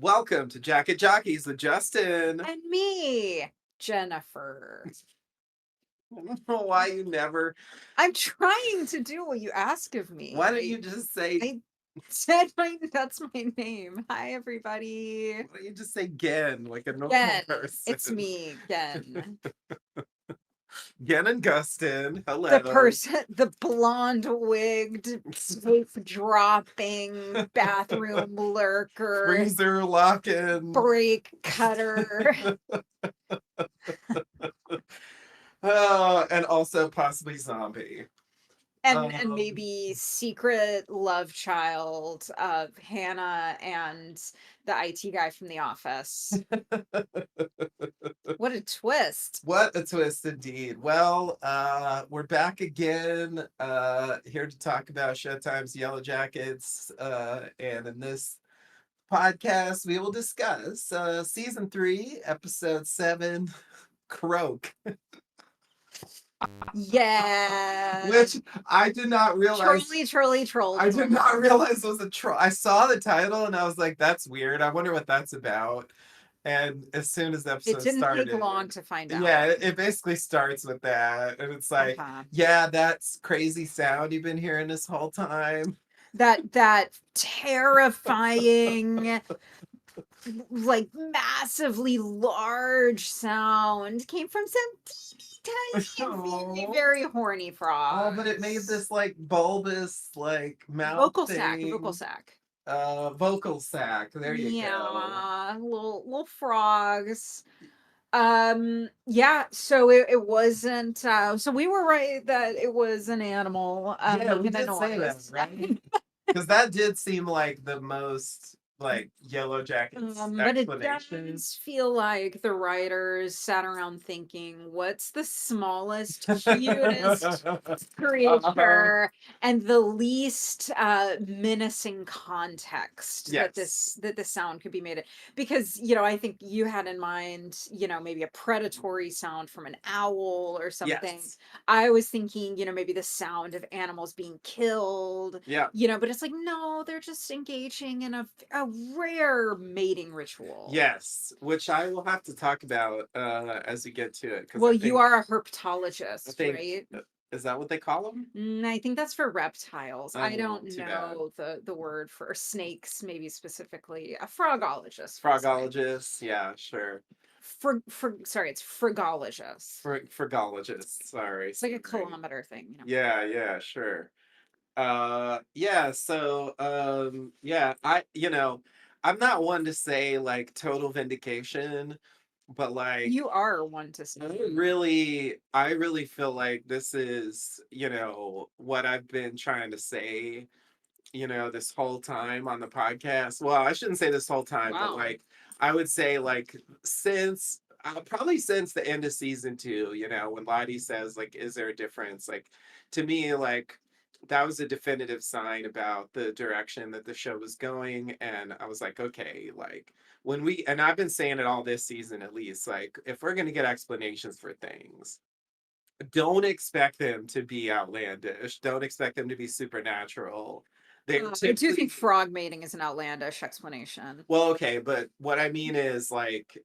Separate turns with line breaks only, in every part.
Welcome to Jacket Jockeys with Justin.
And me, Jennifer.
I don't know why you never.
I'm trying to do what you ask of me.
Why don't you just say?
I said that's my name. Hi, everybody.
Why don't you just say Gen like a normal
Gen, it's
person?
me, Gen.
Gen and Gustin.
The
Hello.
person, the blonde wigged, tape dropping, bathroom lurker,
Freezer locking.
break cutter.
And also possibly zombie.
And
Um,
maybe secret love child of Hannah and the IT guy from The Office. What a twist.
what a twist indeed. Well, we're back again, here to talk about Showtime's Yellowjackets. And in this podcast, we will discuss season 3, episode 7, Croak,
Yeah.
which I did not realize.
Troll.
I did not realize was a troll. I saw the title and I was like, "That's weird. I wonder what that's about." And as soon as the
It
episode
didn't take
started,
long to find
yeah,
out.
it basically starts with that, and it's like,
Uh-huh.
yeah, that's crazy sound you've been hearing this whole time.
That terrifying, like massively large sound came from some tiny,
Oh,
very horny
oh, but it made
frogs.
this like bulbous like mouth
Vocal
thing.
sack.
Vocal sac. There you go.
Yeah, little frogs. Yeah, so it wasn't so we were right that it was an animal
Yeah, we
making a
did say that,
noise.
right? Because that did seem like the most like Yellow Jackets
But it
explanation.
does feel like the writers sat around thinking, what's the smallest, cutest
Uh-huh.
creature and the least menacing context that
Yes.
this sound could be made in? Because I think you had in mind maybe a predatory sound from an owl or something.
Yes.
I was thinking maybe the sound of animals being killed,
Yeah.
but it's like, no, they're just engaging in a rare mating ritual.
Yes. Which I will have to talk about as we get to it because
Well, you are a
I
herpetologist,
think
right?
is that what they call them?
I think that's for reptiles. I
Oh,
don't
too bad.
know the word for snakes, maybe specifically a frogologist, we'll say.
Frogologists. Yeah, sure.
Sorry, it's frigologist.
Frogologists. Sorry,
It's like a
sorry.
kilometer thing.
Yeah, yeah, sure. Yeah, so yeah, I'm not one to say like total vindication, but like
You are one to
I
say.
I really feel like this is, what I've been trying to say, this whole time on the podcast. Well, I shouldn't say this whole time, but
Wow.
like I would say like since probably since the end of season 2, when Lottie says like, "Is there a difference?" Like to me, like that was a definitive sign about the direction that the show was going, and I was like, okay, like and I've been saying it all this season at least, like if we're gonna get explanations for things, don't expect them to be outlandish. Don't expect them to be supernatural. They're
I do think
typically
frog mating is an outlandish explanation.
well, okay, but what I mean is like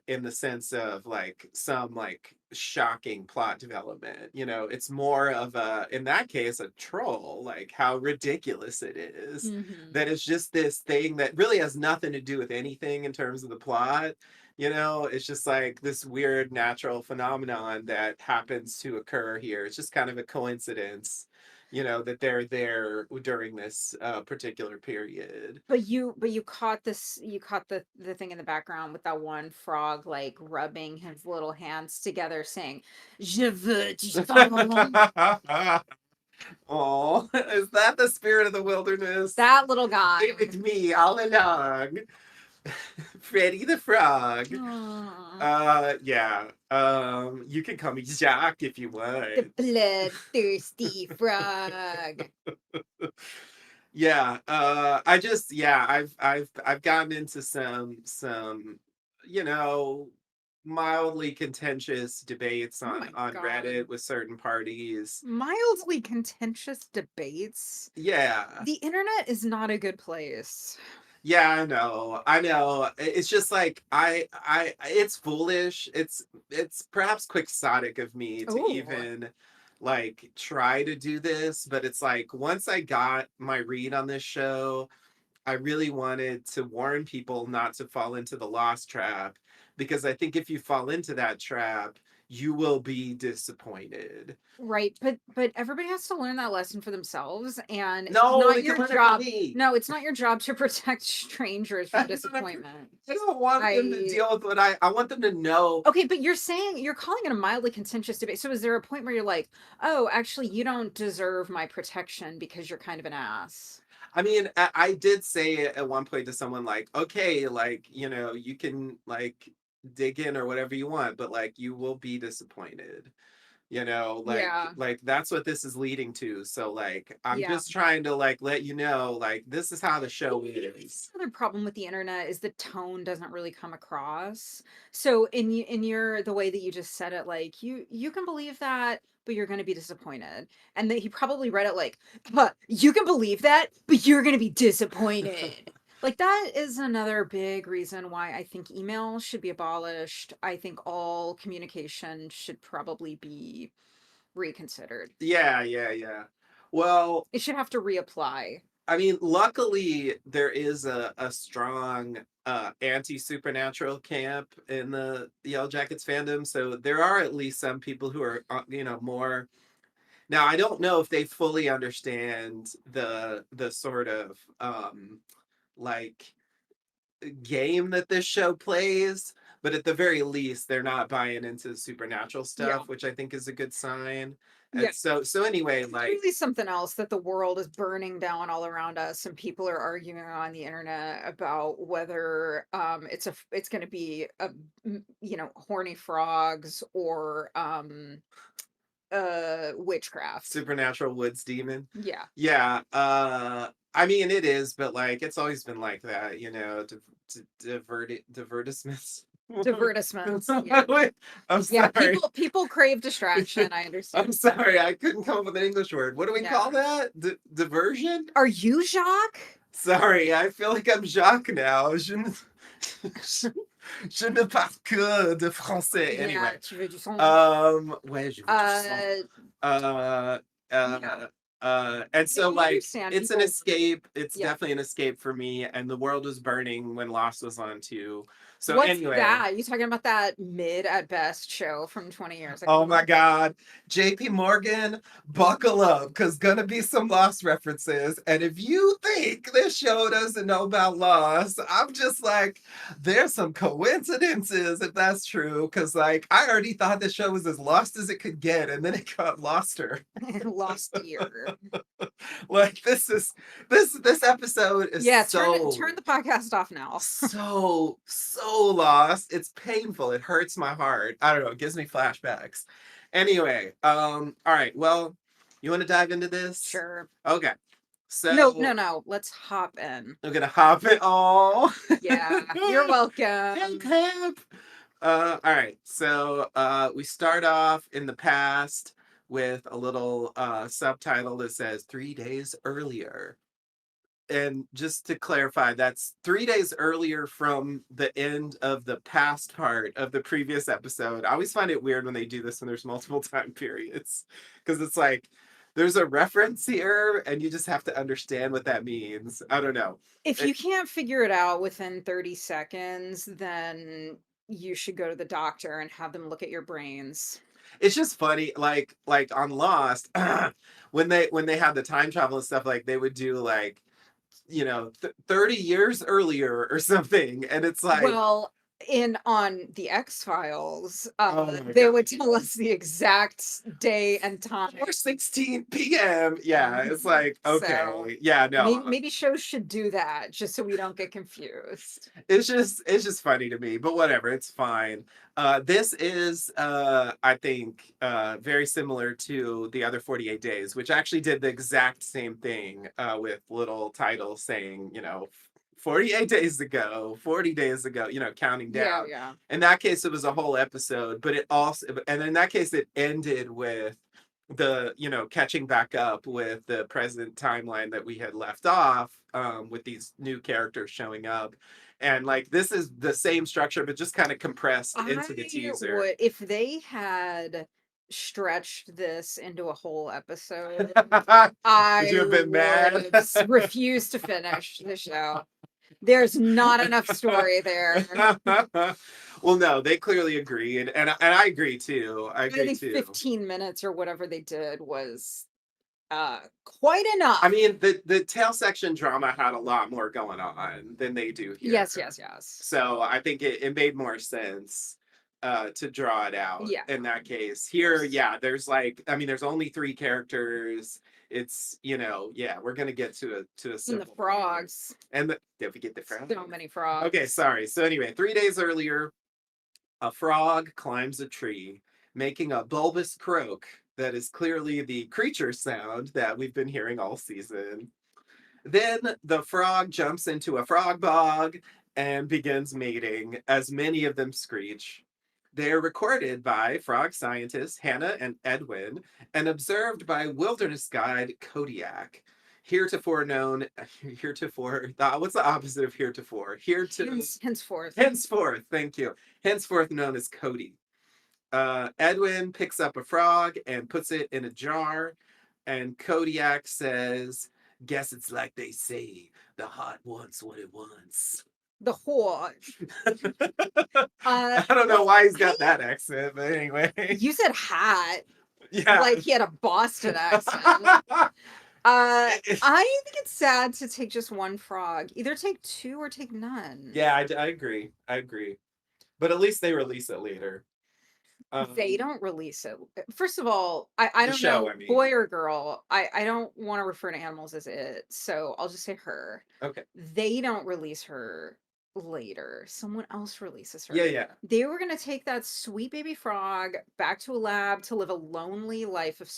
in the sense of like some like shocking plot development. It's more of a in that case a troll, like how ridiculous it is
Hmm.
that it's just this thing that really has nothing to do with anything in terms of the plot. It's just like this weird natural phenomenon that happens to occur here. It's just kind of a coincidence, that they're there during this particular period.
But you caught this, you caught the thing in the background with that one frog like rubbing his little hands together saying, "Je veux du fond."
Oh, is that the spirit of the wilderness?
That little guy.
It was me all along. Freddy the Frog.
Aw,
Yeah. You can call me Jacques if you
the
want.
bloodthirsty frog.
Yeah. I just yeah, I've gotten into some, you know, mildly contentious debates
Oh
on
my
on
god.
Reddit with certain parties.
Mildly contentious debates.
Yeah.
The internet is not a good place.
Yeah, I know. I know. It's just like it's foolish. It's perhaps quixotic of me to
Oh,
even like try to do this, but it's like once I got my read on this show, I really wanted to warn people not to fall into the lost trap because I think if you fall into that trap, you will be disappointed.
right, but everybody has to learn that lesson for themselves, and it's
No,
not
they can
your
learn it from
job.
me.
No, it's not your job to protect strangers from
I don't,
disappointment.
I don't want them to
I
deal with what I want them to know.
Okay, but you're calling it a mildly contentious debate. So is there a point where you're like, "Oh, actually, you don't deserve my protection because you're kind of an ass."
I mean, I did say at one point to someone like, okay, like, you can like dig in or whatever you want, but like you will be disappointed.
Yeah.
Like that's what this is leading to. So like I'm
Yeah.
just trying to like let you know, like this is how the
Well,
show
that's
is.
another problem with the internet is the tone doesn't really come across. So in your the way that you just said it, like you can believe that, but you're going to be disappointed. And that he probably read it like, "Huh, you can believe that, but you're going to be disappointed." Like that is another big reason why I think email should be abolished. I think all communication should probably be reconsidered.
Yeah, yeah, yeah. Well,
It should have to reapply.
I mean, luckily there is a strong anti-supernatural camp in the Yellowjackets fandom, so there are at least some people who are more. Now I don't know if they fully understand the sort of like game that this show plays, but at the very least they're not buying into the supernatural
Yeah.
stuff, which I think is a good sign.
Yeah.
And so anyway,
It's
like
really something else that the world is burning down all around us, and people are arguing on the internet about whether it's going to be horny frogs or witchcraft.
supernatural woods demon.
Yeah.
Yeah, I mean it is, but like it's always been like that, divertissements.
Divertissements. Yeah.
I'm
Yeah,
sorry.
people crave distraction. I
I'm
understand.
sorry, I couldn't come up with an English word. What do we
Yeah.
call that? Diversion?
Are you Jacques?
Sorry, I feel like I'm Jacques now. Je ne parle que de français.
Yeah,
Anyway,
tu veux du son?
ouais, je veux du sang.
Uh
Uh,
yeah.
uh, and so
I
like
understand
it's an
people.
escape. It's
Yeah.
definitely an escape for me. And the world was burning when Lost was on too. So
What's
anyway,
that? You talking about that mid at best show from 20 years
oh my
ago?
God. JP Morgan, buckle up, because gonna be some Lost references. And if you think this show doesn't know about Lost, I'm just like, there's some coincidences if that's true. Because like I already thought this show was as lost as it could get, and then it got loster.
Lost year.
Like this episode is
Yeah, turn the podcast off now.
so lost. It's painful. It hurts my heart. I don't know. It gives me flashbacks. Anyway, all right. Well, you want to dive into this?
Sure.
Okay.
No, no,
So
no. Let's hop in.
I'm gonna hop it all.
Yeah, you're
Hey,
welcome.
Pep. All right. So we start off in the past with a little subtitle that says 3 days earlier. And just to clarify, that's 3 days earlier from the end of the past part of the previous episode. I always find it weird when they do this when there's multiple time periods because it's like there's a reference here and you just have to understand what that means. I don't know.
If
It,
you can't figure it out within 30 seconds, then you should go to the doctor and have them look at your brains.
it's just funny, like on Lost, when they had the time travel and stuff, like they would do like 30 years earlier or something, and it's like,
Well, in on the X-Files,
oh my
they
God.
would tell us the exact day and time.
4:16 p.m. Yeah, it's like,
So
okay. Yeah, no.
maybe shows should do that just so we don't get confused.
It's just funny to me, but whatever, it's fine. This is I think very similar to the other 48 days, which actually did the exact same thing with little titles saying, 48 days ago, 40 days ago, counting
Yeah,
down.
yeah.
In that case, it was a whole episode, but it also, and in that case, it ended with the catching back up with the present timeline that we had left off, with these new characters showing up. And like this is the same structure, but just kind of compressed into the
I
teaser.
would if they had stretched this into a whole episode,
Would you
I
have been
would
mad?
have refused to finish the show. There's not enough story there.
Well, no, they clearly agreed, and I agree too. I
I
agree
think
too.
15 minutes or whatever they did was quite
I
enough.
mean, the tail section drama had a lot more going on than they do here.
Yes, yes, yes.
So I think it made more sense to draw it out
Yeah,
in that case.
of
Here,
course.
yeah, there's like I mean, there's only three characters. It's yeah, we're gonna get to a
And the
simple point.
frogs.
And don't forget the frog.
So many frogs.
Okay, sorry. So anyway, 3 days earlier, a frog climbs a tree, making a bulbous croak that is clearly the creature sound that we've been hearing all season. Then the frog jumps into a frog bog and begins mating, as many of them screech. They are recorded by frog scientists Hannah and Edwin and observed by wilderness guide Kodiak. What's the opposite of heretofore?
Henceforth.
Henceforth, thank you. Henceforth known as Cody. Edwin picks up a frog and puts it in a jar, and Kodiak says, "Guess it's like they say, the heart wants what it wants."
The whore.
I don't know why he's got
I,
that accent, but anyway.
you said hat.
Yeah.
Like he had a Boston accent. I think it's sad to take just one frog. Either take two or take none.
Yeah, I agree. I agree. But at least they release it later.
They don't release it. First of all, I
The
don't
show,
know,
I mean.
boy or girl. I don't want to refer to animals as it, so I'll just say her.
Okay.
They don't release her later. Someone else releases her.
Yeah, yeah.
They were gonna take that sweet baby frog back to a lab to live a lonely life of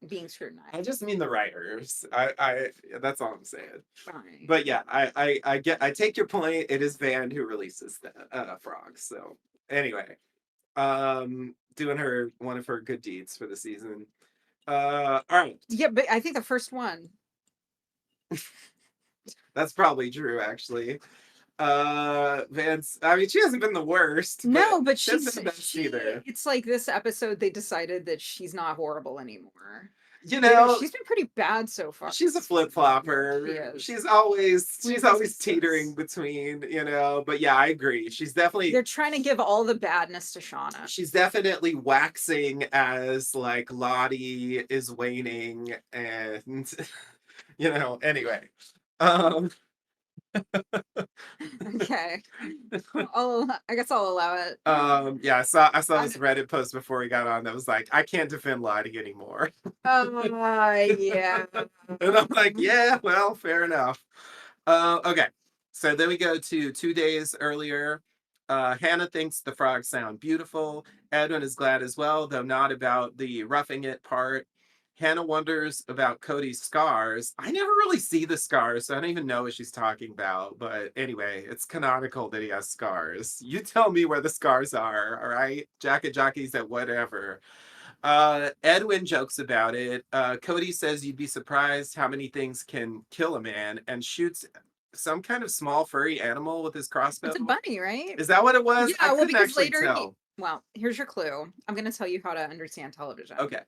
being scrutinized.
I just mean the writers. I that's all I'm saying.
Fine.
But yeah, I take your point. It is Van who releases the frogs. So anyway, doing her one of her good deeds for the season. All right.
Yeah, but I think the first one.
That's probably true, actually. Vance, I mean, she hasn't been the worst.
No, but
she hasn't been the best either.
It's like this episode they decided that she's not horrible anymore.
You know,
she's been pretty bad so far.
She's a flip flopper. She's always teetering between, but yeah, I agree. She's definitely
they're trying to give all the badness to Shauna.
She's definitely waxing as like Lottie is waning and anyway.
Okay. I guess I'll allow it.
Yeah, I saw this Reddit post before we got on that was like, I can't defend Lottie anymore.
Yeah.
And I'm like, yeah, well, fair enough. Okay. So then we go to 2 days earlier. Hannah thinks the frogs sound beautiful. Edwin is glad as well, though not about the roughing it part. Hannah wonders about Cody's scars. I never really see the scars, so I don't even know what she's talking about. But anyway, it's canonical that he has scars. You tell me where the scars are, all right? Jacket jockeys at whatever. Edwin jokes about it. Cody says you'd be surprised how many things can kill a man and shoots some kind of small furry animal with his crossbow.
It's a bunny, right?
Is that what it was?
Yeah,
I couldn't actually tell.
Well, here's your clue. I'm going to tell you how to understand television.
Okay.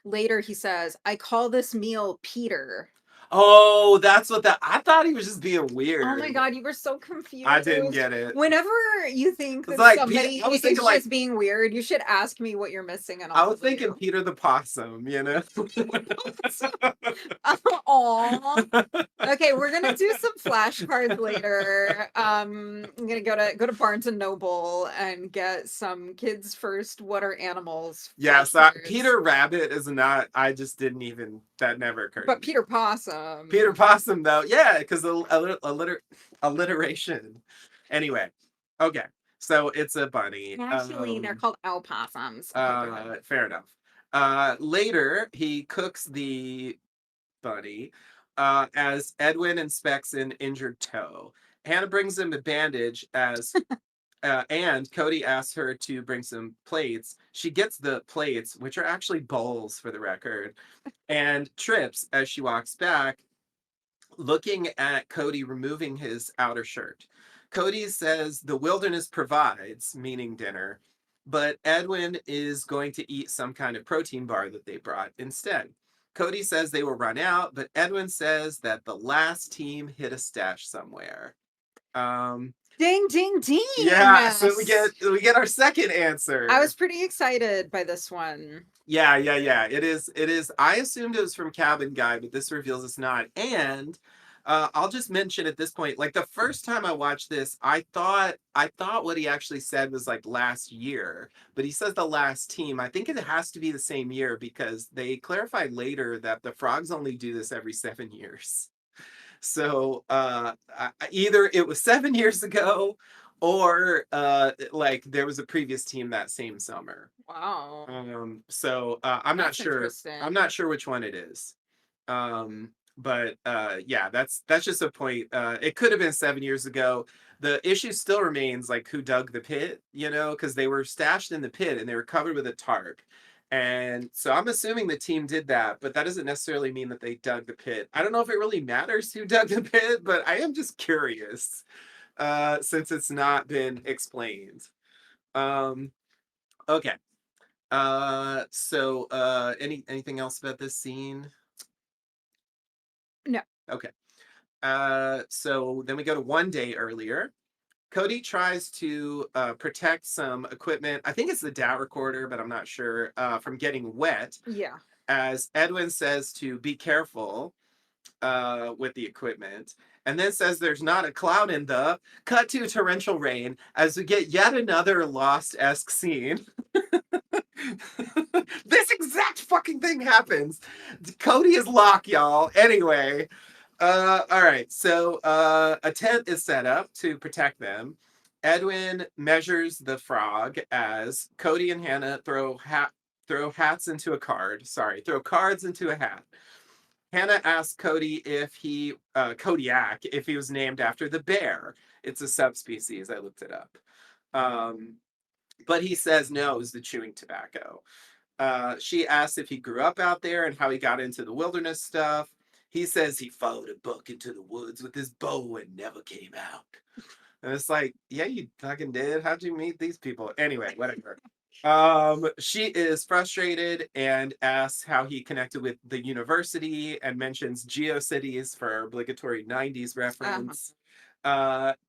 Later, he says, I call this meal Peter.
Oh, that's what I thought he was just being weird.
Oh my God, you were so confused.
I didn't get it.
Whenever you think that
like,
somebody is just being weird, you should ask me what you're missing. And
I was thinking Peter the Possum,
Aw. Okay, we're gonna do some flashcards later. I'm gonna go to Barnes and Noble and get some kids first. What are animals?
Yes, Peter Rabbit is not. I just didn't even. That never occurred.
But Peter Possum.
Peter Possum, though, yeah, because alliteration. Anyway, okay, so it's a bunny.
Actually, they're called opossums.
Fair enough. Later, he cooks the bunny as Edwin inspects an injured toe. Hannah brings him a bandage as and Cody asks her to bring some plates. She gets the plates, which are actually bowls for the record, and trips as she walks back. looking at Cody removing his outer shirt. Cody says the wilderness provides, meaning dinner, but Edwin is going to eat some kind of protein bar that they brought instead. Cody says they will run out, but Edwin says that the last team hid a stash somewhere. Um,
Ding, ding, ding.
yeah, so we get our second
I
answer.
was pretty excited by this one.
Yeah. It is. I assumed it was from Cabin Guy, but this reveals it's not. And I'll just mention at this point, like the first time I watched this, I thought what he actually said was like last year, but he says the last team. I think it has to be the same year because they clarified later that the frogs only do this every 7 years. So either it was 7 years ago, or like there was a previous team that same summer.
Wow.
So I'm not
That's
sure. I'm
interesting.
not sure which one it is. But yeah, that's just a point. It could have been 7 years ago. The issue still remains like who dug the pit, because they were stashed in the pit and they were covered with a tarp. And so I'm assuming the team did that, but that doesn't necessarily mean that they dug the pit. I don't know if it really matters who dug the pit, but I am just curious, since it's not been explained. Um, okay. So anything else about this scene?
No.
Okay. So then we go to one day earlier. Cody tries to protect some equipment. I think it's the DAT recorder, but I'm not sure, from getting wet.
Yeah.
As Edwin says to be careful with the equipment, and then says there's not a cloud in the cut to torrential rain as we get yet another Lost-esque scene. This exact fucking thing happens. Cody is Locke, y'all. Anyway, all right. So a tent is set up to protect them. Edwin measures the frog as Cody and Hannah throw hats into a card. Sorry, throw cards into a hat. Hannah asks Cody if he Kodiak if he was named after the bear. It's a subspecies. I looked it up. Um, but he says no, it's the chewing tobacco. She asks if he grew up out there and how he got into the wilderness stuff. He says he followed a buck into the woods with his bow and never came out. And it's like, yeah, you fucking did. How'd you meet these people? Anyway, whatever. She is frustrated and asks how he connected with the university and mentions GeoCities for obligatory 90s
Uh-huh.
reference.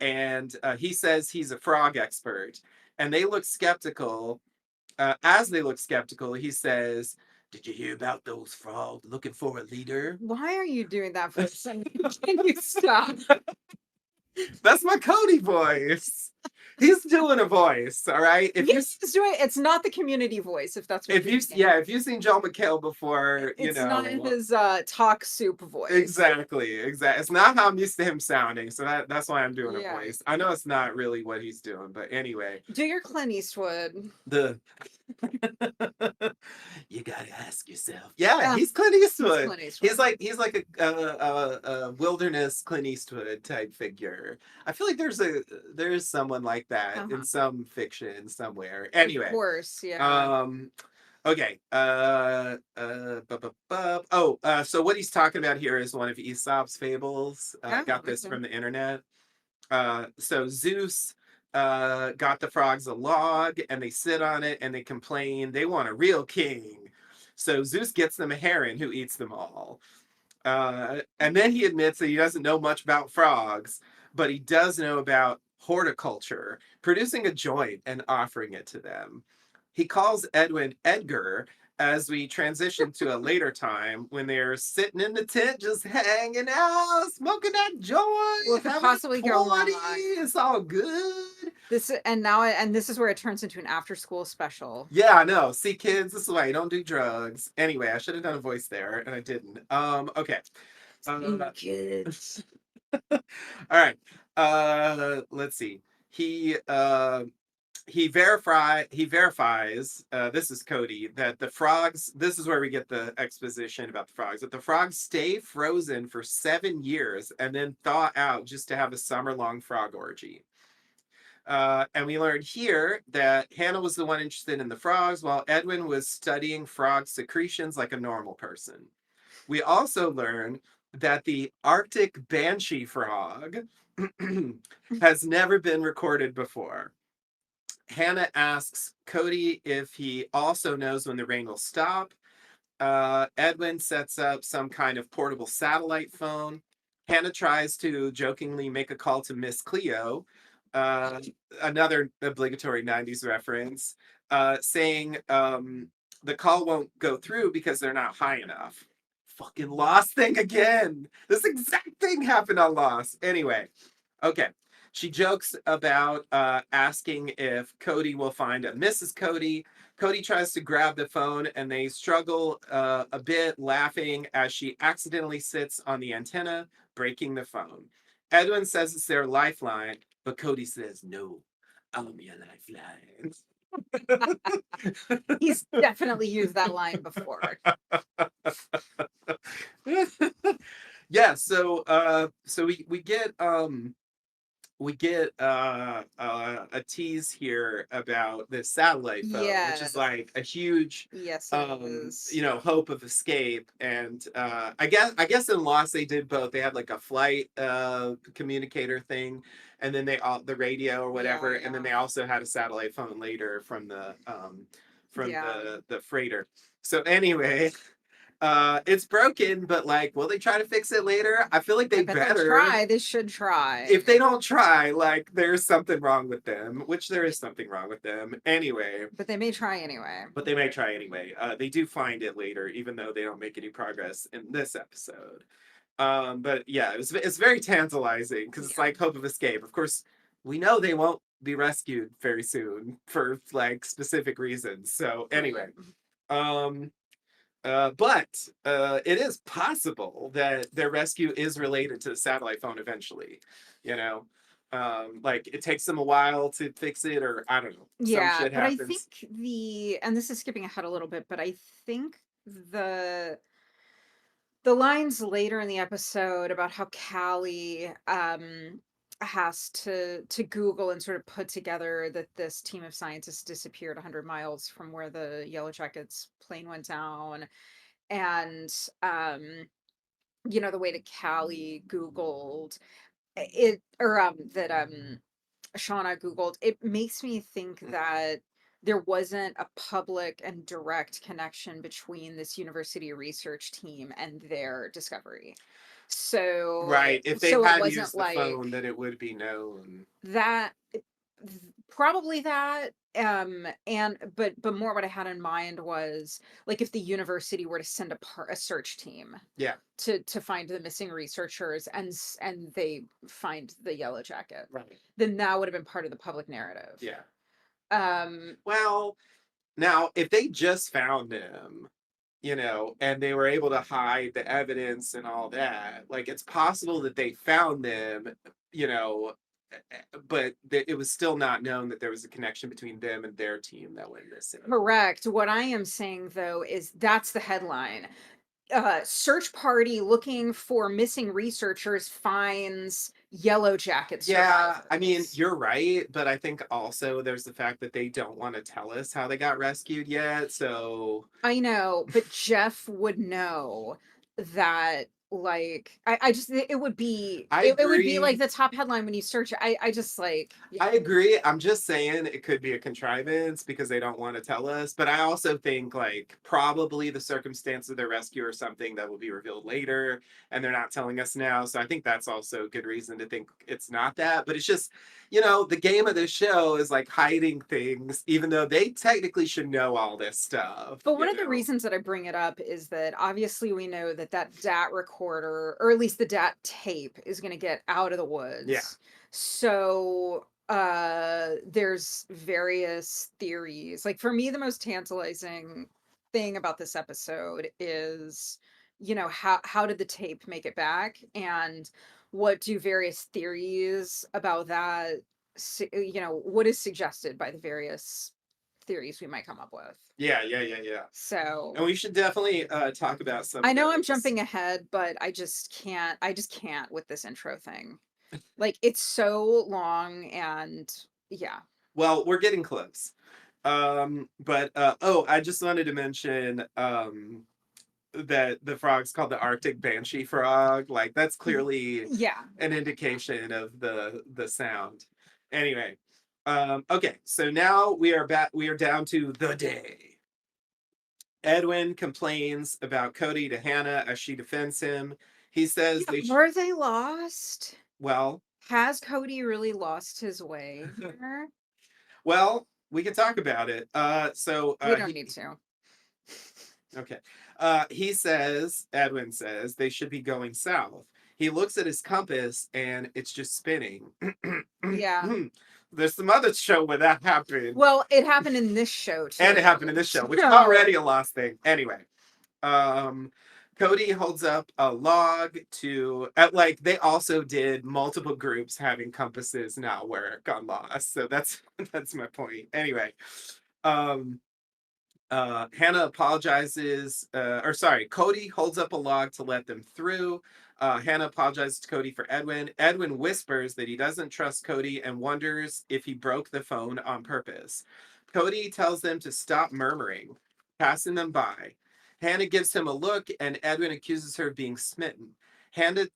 And he says he's a frog expert. And they look skeptical. As they look skeptical, he says, "Did you hear about those frogs looking for a leader?"
Why are you doing that voice? Can you stop?
That's my Cody voice. He's doing a voice, all right.
Yes, he's doing it's not the community voice, if that's what
If
you're
you
saying.
yeah, if you've seen Joel McHale before,
It's not his talk soup voice.
exactly. It's not how I'm used to him sounding, so that's why I'm doing a
Yeah.
voice. I know it's not really what he's doing, but anyway,
Do your Clint Eastwood.
the you gotta ask yourself. Yeah,
Yeah,
he's Clint
he's
Eastwood.
Clint Eastwood.
He's like a wilderness Clint Eastwood type figure. I feel like there's someone like that in
Uh-huh.
some fiction somewhere.
Of
Anyway,
course, yeah.
um, okay. So what he's talking about here is one of Aesop's fables. I
Oh,
got this
okay.
from the internet. So Zeus got the frogs a log and they sit on it and they complain they want a real king. So Zeus gets them a heron who eats them all. And then he admits that he doesn't know much about frogs, but he does know about horticulture, producing a joint and offering it to them. He calls Edwin Edgar as we transition to a later time when they're sitting in the tent just hanging out, smoking that
What
joint,
could
having
possibly
a
go
party.
wrong?
It's all good.
This is where it turns into an after school special.
Yeah, I know. See, kids, this is why you don't do drugs. Anyway, I should have done a voice there, and I didn't. Okay. Uh,
Kids.
all right. Let's see. He uh he verifies, this is Cody, that the frogs, this is where we get the exposition about the frogs, that the frogs stay frozen for 7 years and then thaw out just to have a summer-long frog orgy. And we learned here that Hannah was the one interested in the frogs, while Edwin was studying frog secretions like a normal person. We also learn that the Arctic banshee frog has never been recorded before. Hannah asks Cody if he also knows when the rain will stop. Edwin sets up some kind of portable satellite phone. Hannah tries to jokingly make a call to Miss Cleo, uh, another obligatory 90s reference, saying the call won't go through because they're not high enough. Fucking Lost thing again. This exact thing happened on Lost. Anyway, okay. She jokes about asking if Cody will find a Mrs. Cody. Cody tries to grab the phone and they struggle a bit, laughing as she accidentally sits on the antenna, breaking the phone. Edwin says it's their lifeline, but Cody says, no, I'm your lifeline.
He's definitely used that line before.
Yeah, so we get a tease here about the satellite phone, which is
Yes.
like a huge
Yes, it is.
hope of escape. And I guess in Lost they did both. They had like a flight communicator thing, and then they all the radio or
Yeah,
whatever, and then
yeah.
they also had a satellite phone later from
Yeah.
the freighter. So anyway, it's broken, but like, will they try to fix it later? I feel like
I
they
bet they'll
better.
try. They should
If they
try.
don't try, like, there's something wrong with them, which there is something wrong with them anyway,
But they may try anyway.
but they may try anyway. They do find it later, even though they don't make any progress in this episode. But yeah, it's very tantalizing because it's
Yeah.
like hope of escape. Of course, we know they won't be rescued very soon for like specific reasons. So anyway,
Right.
um, but it is possible that their rescue is related to the satellite phone eventually. You know, like it takes them a while to fix it, or I don't know, some
Yeah,
shit
but I think
happens.
and this is skipping ahead a little bit, but I think the the lines later in the episode about how Callie has to Google and sort of put together that this team of scientists disappeared 100 miles from where the Yellowjackets plane went down, and um the way that Callie Googled it, or that Shauna Googled, it makes me think that there wasn't a public and direct connection between this university research team and their discovery. So
Right. If they
so it
had
wasn't
used the phone,
like
then it would be known.
that probably that and but more what I had in mind was like if the university were to send a search team
Yeah.
to find the missing researchers and they find the yellow jacket,
Right.
then that would have been part of the public narrative.
Yeah.
um
Well, now if they just found them, and they were able to hide the evidence and all that, like it's possible that they found them, you know, but it was still not known that there was a connection between them and their team that went missing.
Correct. What I am saying though is that's the headline. Search party looking for missing researchers finds yellow jacket
Yeah, I mean,
survivors.
you're right, but I think also there's the fact that they don't want to tell us how they got rescued yet. So
I know, but Jeff would know that, like, I just it would be
I
it would be like
agree.
the top headline when you search it. I just like, yeah.
I agree. I'm just saying it could be a contrivance because they don't want to tell us. But I also think like probably the circumstance of their rescue or something that will be revealed later, and they're not telling us now. So I think that's also a good reason to think it's not that. But it's just, the game of this show is like hiding things, even though they technically should know all this stuff,
But
you
one of the
know?
reasons that I bring it up is that obviously we know that that DAT recorder, or at least the DAT tape, is going to get out of the
Yeah.
woods. So there's various theories. Like for me, the most tantalizing thing about this episode is, how did the tape make it back, and what do various theories about that, what is suggested by the various theories we might come up with.
Yeah, yeah, yeah, yeah. And
So
we should definitely talk about some
I
of
know I'm
those.
jumping ahead, but I just can't with this intro thing. Like it's so long and yeah.
Well, we're getting close. But I just wanted to mention that the frog's called the Arctic Banshee frog. Like that's
Y-
clearly
yeah.
an indication of the sound. Anyway, okay, so now we are back. We are down to the day. Edwin complains about Cody to Hannah as she defends him. He says
Yeah.
they
Are they lost?
well,
Has Cody really lost his way here?
well, we can talk about it.
We don't
He
need to.
okay. He says, Edwin says, they should be going south. He looks at his compass and it's just spinning.
Yeah.
There's some other show where that happened.
Well, it happened in this show
And
too.
it happened in this show, which is
So
already a lost thing. Anyway, um, Cody holds up a log to, like, they also did multiple groups having compasses not work on Lost. So that's that's my point. Anyway, um, Hannah apologizes, or sorry, Cody holds up a log to let them through. Hannah apologizes to Cody for Edwin. Edwin whispers that he doesn't trust Cody and wonders if he broke the phone on purpose. Cody tells them to stop murmuring, passing them by. Hannah gives him a look, and Edwin accuses her of being smitten. Hannah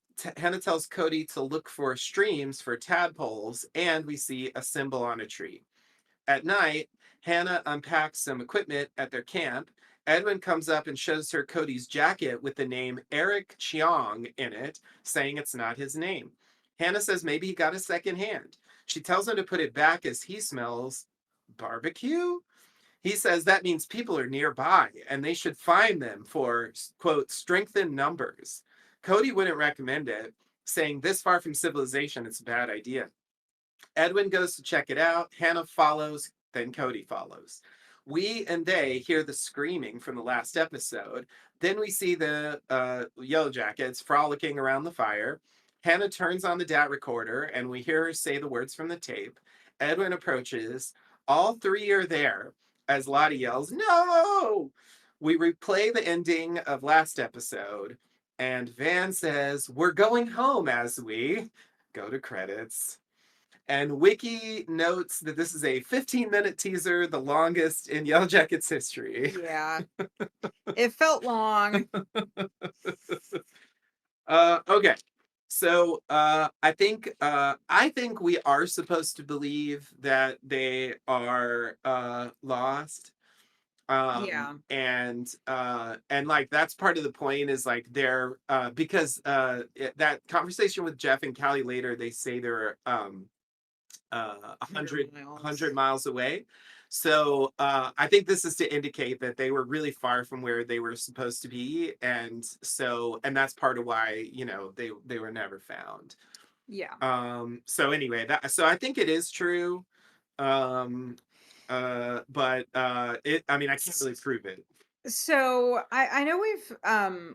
tells Cody to look for streams for tadpoles, and we see a symbol on a tree. At night, Hannah unpacks some equipment at their camp. Edwin comes up and shows her Cody's jacket with the name Eric Cheong in it, saying it's not his name. Hannah says maybe he got a second hand. She tells him to put it back as he smells barbecue. He says that means people are nearby and they should find them for, quote, strengthen numbers. Cody wouldn't recommend it, saying this far from civilization, it's a bad idea. Edwin goes to check it out. Hannah follows, then Cody follows. We and they hear the screaming from the last episode. Then we see the Yellowjackets frolicking around the fire. Hannah turns on the DAT recorder and we hear her say the words from the tape. Edwin approaches. All three are there as Lottie yells, "No!" We replay the ending of last episode, and Van says, "We're going home," as we go to credits. And Wiki notes that this is a 15-minute teaser, the longest in Yellowjackets history.
yeah, it felt long.
Okay. So I think we are supposed to believe that they are lost.
Yeah,
And like that's part of the point is like they're because that conversation with Jeff and Callie later, they say they're
100
100
miles.
miles away. So I think this is to indicate that they were really far from where they were supposed to be, and that's part of why they were never found.
Yeah.
So anyway, that so I think it is true, um, but it I mean I can't really prove it.
So I know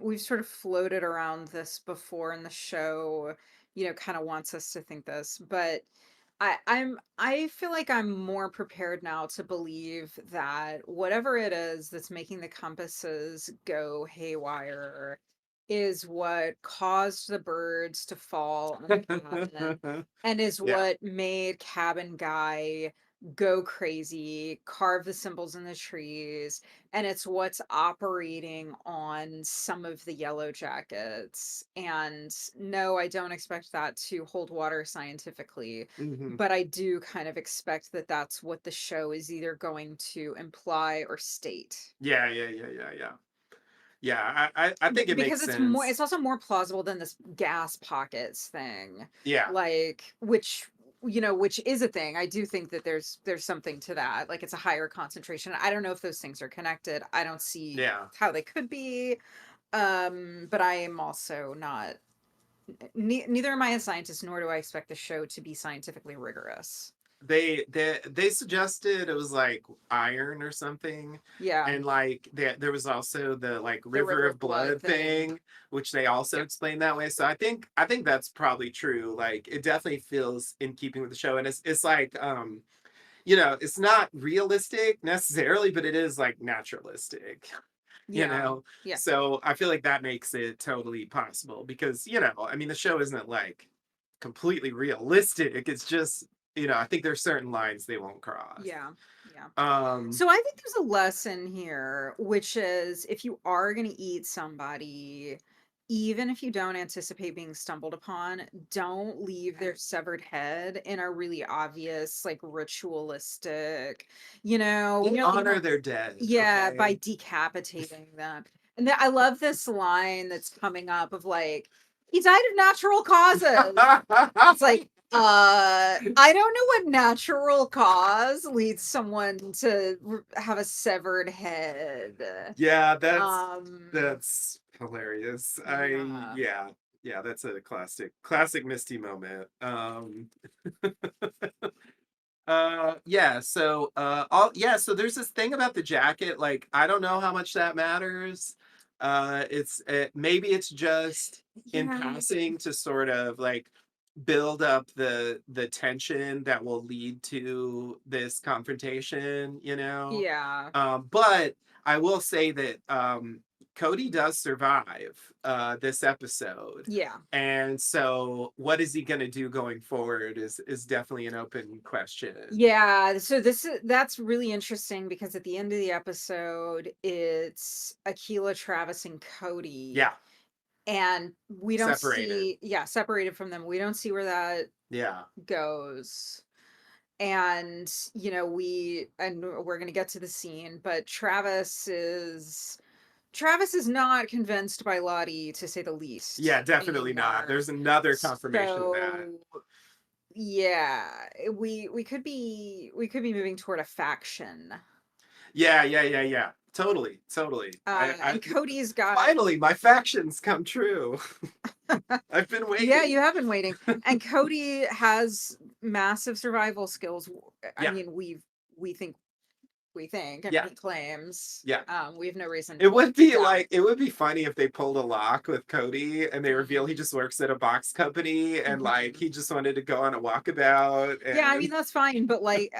we've sort of floated around this before in the show, kind of wants us to think this, but I feel like I'm more prepared now to believe that whatever it is that's making the compasses go haywire is what caused the birds to fall on the cabin and is
Yeah.
what made cabin guy go crazy, carve the symbols in the trees, and it's what's operating on some of the yellow jackets. And no, I don't expect that to hold water scientifically,
Hmm.
but I do kind of expect that that's what the show is either going to imply or state.
Yeah, yeah, yeah, yeah, yeah. Yeah, I think it
Because
makes
it's more,
sense.
it's also more plausible than this gas pockets thing,
Yeah,
like which is a thing. I do think that there's something to that. Like it's a higher concentration. I don't know if those things are connected. I don't see
yeah.
how they could be. But I am also not neither am I a scientist, nor do I expect the show to be scientifically rigorous.
They suggested it was like iron or something,
Yeah,
and like there was also the like
the
river
river
of
of blood
blood
thing.
thing, which they also
Yeah,
explained that way. So I think that's probably true. Like it definitely feels in keeping with the show, and it's like it's not realistic necessarily, but it is like naturalistic. you
yeah,
know
yeah,
so I feel like that makes it totally possible because I mean the show isn't like completely realistic, I think there's certain lines they won't cross.
Yeah. Yeah.
Um,
So I think there's a lesson here, which is if you are going to eat somebody, even if you don't anticipate being stumbled upon, don't leave their severed head in a really obvious, like ritualistic,
they
you
honor
know,
their dead,
yeah, by
okay?
decapitating them. And I love this line that's coming up of like, he died of natural causes. It's like, I don't know what natural cause leads someone to have a severed head.
Yeah,
Um,
that's hilarious.
yeah.
Yeah, that's a classic Misty moment. So there's this thing about the jacket, like I don't know how much that matters. Maybe it's just in
Yeah.
passing to sort of like build up the tension that will lead to this confrontation,
Yeah.
But I will say that Cody does survive this episode.
Yeah.
And so what is he going to do going forward is definitely an open question.
Yeah. So that's really interesting because at the end of the episode, it's Aquila, Travis, and Cody.
Yeah,
And we don't
separated.
see, yeah, separated from them. We don't see where that
Yeah.
goes. And we're going to get to the scene, but Travis is not convinced by Lottie, to say the least,
Yeah, definitely not.
anymore.
There's another confirmation of that.
So yeah, we could be moving toward a faction.
Yeah. Totally.
And Cody's got,
Finally my factions come true. I've been
yeah,
waiting.
you have been waiting. And Cody has massive survival skills. I
Yeah.
mean, we think, and
Yeah.
he claims.
Yeah.
We have no reason
It would be
to doubt.
like it would be funny if they pulled a lock with Cody and they reveal he
Mhm.
just works at a box company and like
Mhm.
he just wanted to go on a walkabout
Yeah, I mean
and
that's fine, but like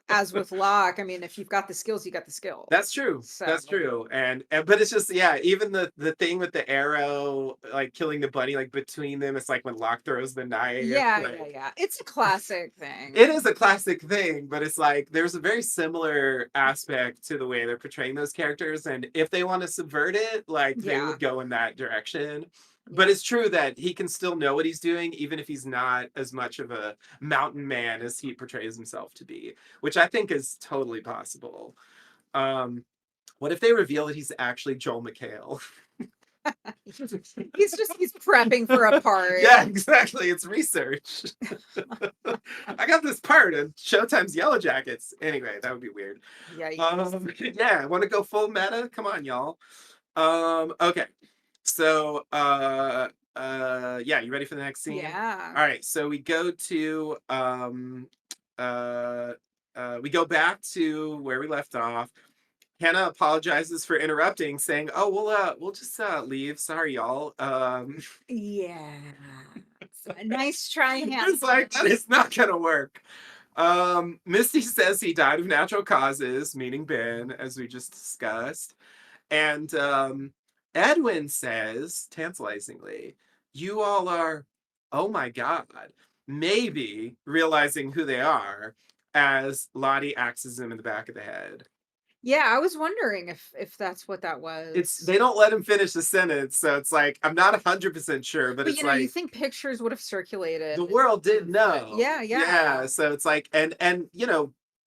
as with Locke, I mean if you've got the skills, you got the
that's
skills.
true.
So
That's true. And but it's just yeah, even the thing with the arrow like killing the bunny like between them it's like when Locke throws the knife
yeah, yeah,
like
yeah. It's a classic thing.
it is a classic thing, but it's like there's a very similar aspect to the way they're portraying those characters. And if they want to subvert it, like they
Yeah,
would go in that direction. But
yeah,
it's true that he can still know what he's doing, even if he's not as much of a mountain man as he portrays himself to be, which I think is totally possible. Um, what if they reveal that he's actually Joel McHale?
he's prepping for a part.
Yeah, exactly. It's research. I got this part in Showtime's Yellowjackets. Anyway, that would be weird.
Yikes.
Yeah, want to go full meta? Come on, y'all. Okay. So, yeah, you ready for the next scene?
Yeah.
All right. So we go back to where we left off. Hannah apologizes for interrupting, saying, "Oh, we'll just leave. Sorry, y'all."
Yeah. Nice try,
It's
Hannah.
like that is not gonna work. Misty says he died of natural causes, meaning Ben, as we just discussed. And Edwin says, tantalizingly, "You all are, oh my God," maybe realizing who they are as Lottie axes him in the back of the head.
Yeah, I was wondering if that's what that
It's
was.
they don't let him finish the sentence, so it's like I'm not 100% sure, but
But
it's
you
like
think pictures would have circulated
the world did know.
yeah,
Yeah,
yeah.
so it's like and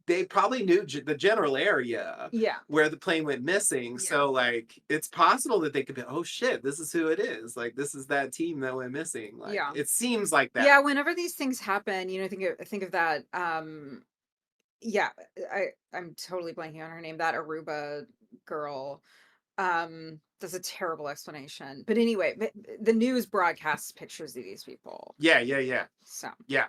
they probably knew the general area
Yeah.
where the plane went missing.
Yeah.
So like it's possible that they could be, oh shit, this is who it is. Like this is that team that went missing. Like
Yeah.
it seems like that.
Yeah, whenever these things happen, think of that yeah, I'm totally blanking on her name, that Aruba girl. That's a terrible explanation. But anyway, the news broadcasts pictures of these people.
Yeah.
So,
Yeah.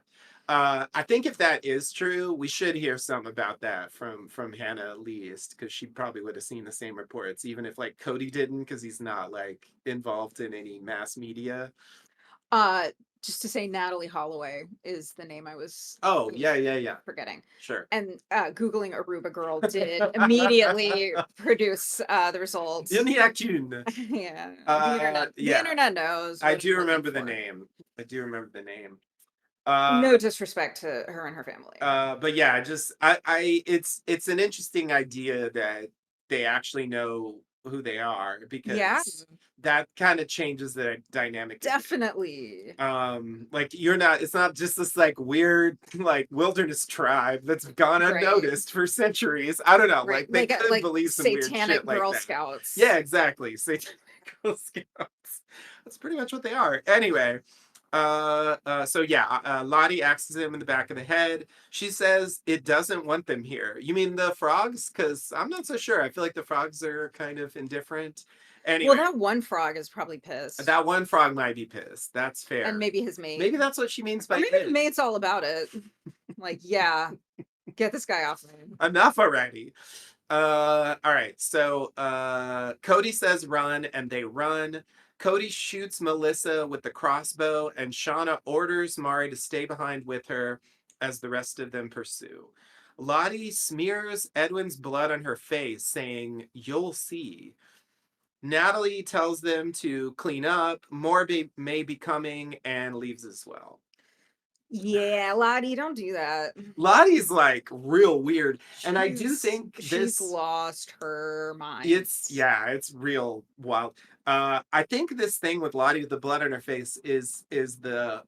I think if that is true, we should hear something about that from Hannah at least, because she probably would have seen the same reports, even if like Cody didn't, because he's not like involved in any mass media.
uh just to say Natalie Holloway is the name I was
Oh, yeah.
forgetting.
Sure.
And Googling Aruba girl did immediately produce the results.
Uniacune.
Yeah, the
Yeah,
internet knows
I
what it's
do
looking
remember the
for.
name. I do remember the name. Uh,
No disrespect to her and her family.
but yeah, just it's an interesting idea that they actually know who they are
Yeah,
because that kind of changes the dynamic a bit.
definitely.
Like you're not, it's not just this like weird like wilderness tribe that's gone
Right.
unnoticed for centuries. I don't know,
Right.
like they could
Like
believe some weird shit
satanic
like
Girl
that. Yeah,
Scouts.
exactly. Satanic Girl Scouts. That's pretty much what they are. Anyway, so yeah, Lottie axes him in the back of the head. She says it doesn't want them here. You mean the frogs? Because I'm not so sure. I feel like the frogs are kind of indifferent.
Well,
Anyway,
that one frog is probably pissed.
that one frog might be pissed. That's
And
fair.
maybe his mate.
Maybe that's what she means
Or
by
maybe the
it.
mate's all about it. Like, yeah, get this guy off me.
Enough already. All right. So Cody says run, and they run. Cody shoots Melissa with the crossbow, and Shauna orders Mari to stay behind with her as the rest of them pursue. Lottie smears Edwin's blood on her face, saying, "You'll see." Natalie tells them to clean up. More may be coming and leaves as well.
Yeah, Lottie, don't do that.
Lottie's like real weird. And I do think
She's
this
lost her mind.
it's yeah, it's real wild. I think this thing with Lottie with the blood on her face is the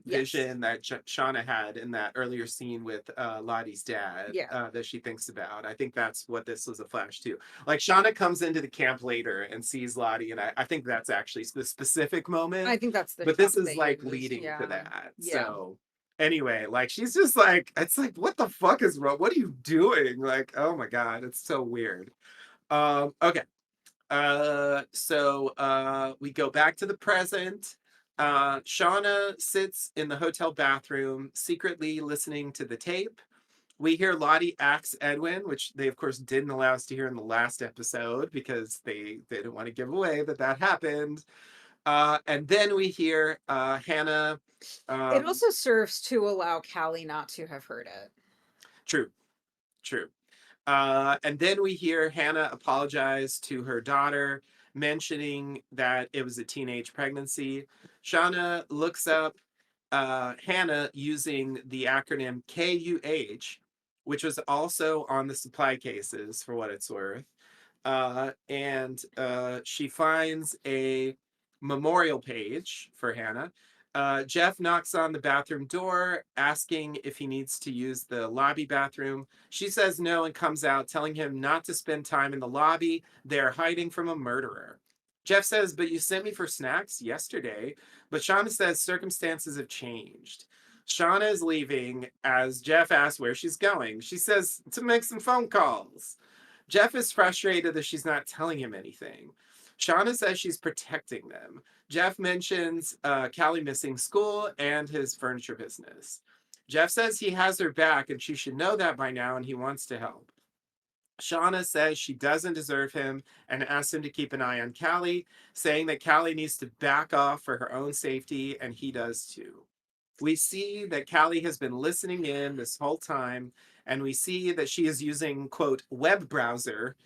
Yes.
vision that Shauna had in that earlier scene with Lottie's dad
Yeah.
that she thinks about. I think that's what this was a flash to. Like Shauna comes into the camp later and sees Lottie, and I think that's actually the specific moment.
I think that's the
But this
shot that
is
they
like
used.
leading to
Yeah.
that.
Yeah.
So anyway, like she's just like it's like what the fuck is wrong? What are you doing? Like oh my god, it's so weird. Okay. We go back to the present. Shauna sits in the hotel bathroom, secretly listening to the tape. We hear Lottie axe Edwin, which they of course didn't allow us to hear in the last episode because they didn't want to give away that that happened. And then we hear Hannah.
It
Um,
also serves to allow Callie not to have heard it.
true, true. And then we hear Hannah apologize to her daughter, mentioning that it was a teenage pregnancy. Shauna looks up Hannah using the acronym KUH, which was also on the supply cases for what it's worth. And she finds a memorial page for Hannah. Jeff knocks on the bathroom door, asking if he needs to use the lobby bathroom. She says no and comes out, telling him not to spend time in the lobby. They're hiding from a murderer. Jeff says, "But you sent me for snacks yesterday." But Shauna says circumstances have changed. Shauna is leaving as Jeff asks where she's going. She says to make some phone calls. Jeff is frustrated that she's not telling him anything. Shauna says she's protecting them. Jeff mentions Callie missing school and his furniture business. Jeff says he has her back and she should know that by now and he wants to help. Shauna says she doesn't deserve him and asks him to keep an eye on Callie, saying that Callie needs to back off for her own safety, and he does too. We see that Callie has been listening in this whole time, and we see that she is using, quote, web browser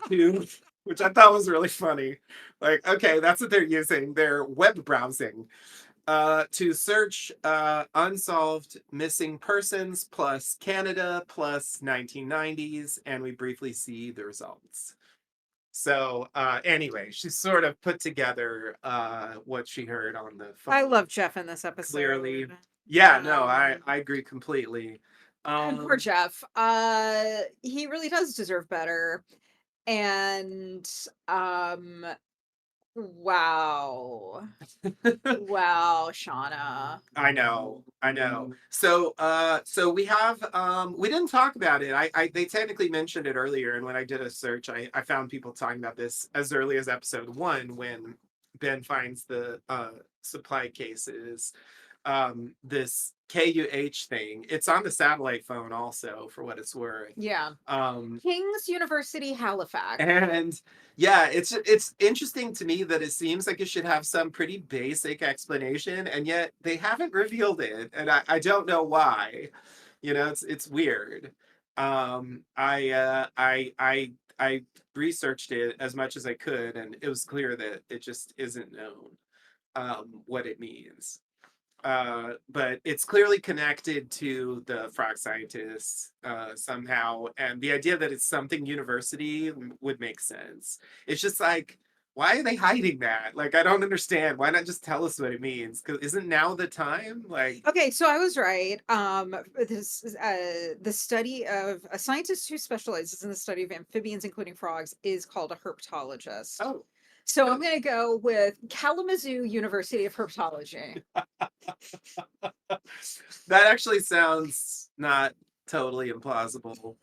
to, which I thought was really funny. Like, okay, that's what they're using. They're web browsing to search unsolved missing persons plus Canada plus 1990s, and we briefly see the results. So anyway, she sort of put together what she heard on the
I
phone.
love Jeff in this
Clearly,
episode.
yeah, no,
Um,
I agree completely.
and poor
Um,
Jeff. He really does deserve better. And wow. Wow, Shauna.
I know. So we have we didn't talk about it. I they technically mentioned it earlier, and when I did a search, I found people talking about this as early as episode one when Ben finds the supply cases. This KUH thing. It's on the satellite phone also, for what it's worth.
Yeah.
Um,
King's University, Halifax.
and yeah, it's interesting to me that it seems like it should have some pretty basic explanation, and yet they haven't revealed it, and I don't know why. You know, it's weird. I researched it as much as I could, and it was clear that it just isn't known what it means. But it's clearly connected to the frog scientists somehow, and the idea that it's something university would make sense. It's just like, why are they hiding that? Like, I don't understand. Why not just tell us what it means? Because isn't now the time? Like,
Okay, so I was right. The study of a scientist who specializes in the study of amphibians, including frogs, is called a herpetologist.
oh,
So I'm
good.
going to go with Kalamazoo University of Herpetology.
That actually sounds not totally implausible.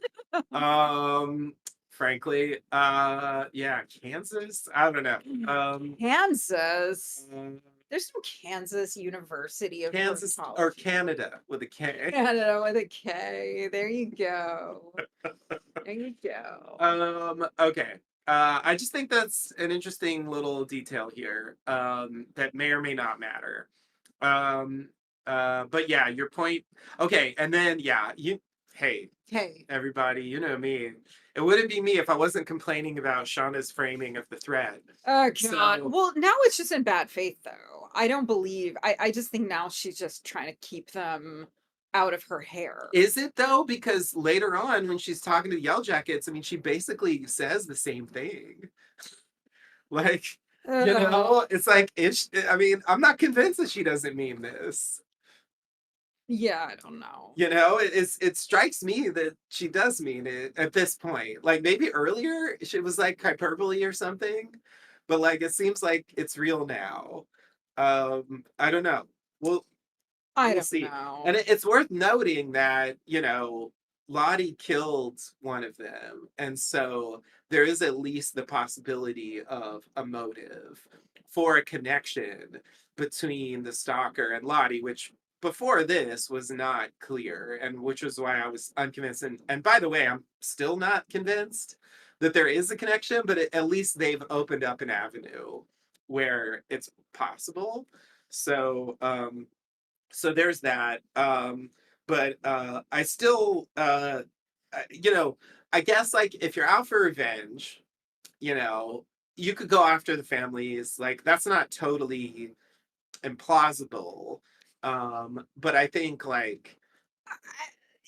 Um, Frankly, yeah, Kansas. I don't know.
Kansas.
Um,
There's no Kansas University of
Kansas or
Herpetology.
Canada with a K.
Canada with a K. There you go. There you go.
Okay. I just think that's an interesting little detail here that may or may not matter. Um, but yeah, your point. Okay, and then yeah, hey,
Hey.
everybody, you know me. It wouldn't be me if I wasn't complaining about Shauna's framing of the thread.
Oh God.
So
Well, now it's just in bad faith though. I don't believe I just think now she's just trying to keep them out of her hair.
is it though? Because later on, when she's talking to the Yellowjackets, I mean, she basically says the same thing. Like,
Ugh.
it's like, I mean, I'm not convinced that she doesn't mean this.
Yeah, I don't know.
It strikes me that she does mean it at this point. Like maybe earlier it was like hyperbole or something, but like it seems like it's real now. I don't know. We'll
I
we'll
don't
see. And
know.
it's worth noting that, Lottie killed one of them. And so there is at least the possibility of a motive for a connection between the stalker and Lottie, which before this was not clear, and which was why I was unconvinced. And by the way, I'm still not convinced that there is a connection, but at least they've opened up an avenue where it's possible. So there's that. But I still, I guess like if you're out for revenge, you know, you could go after the families. Like that's not totally implausible. But I think like,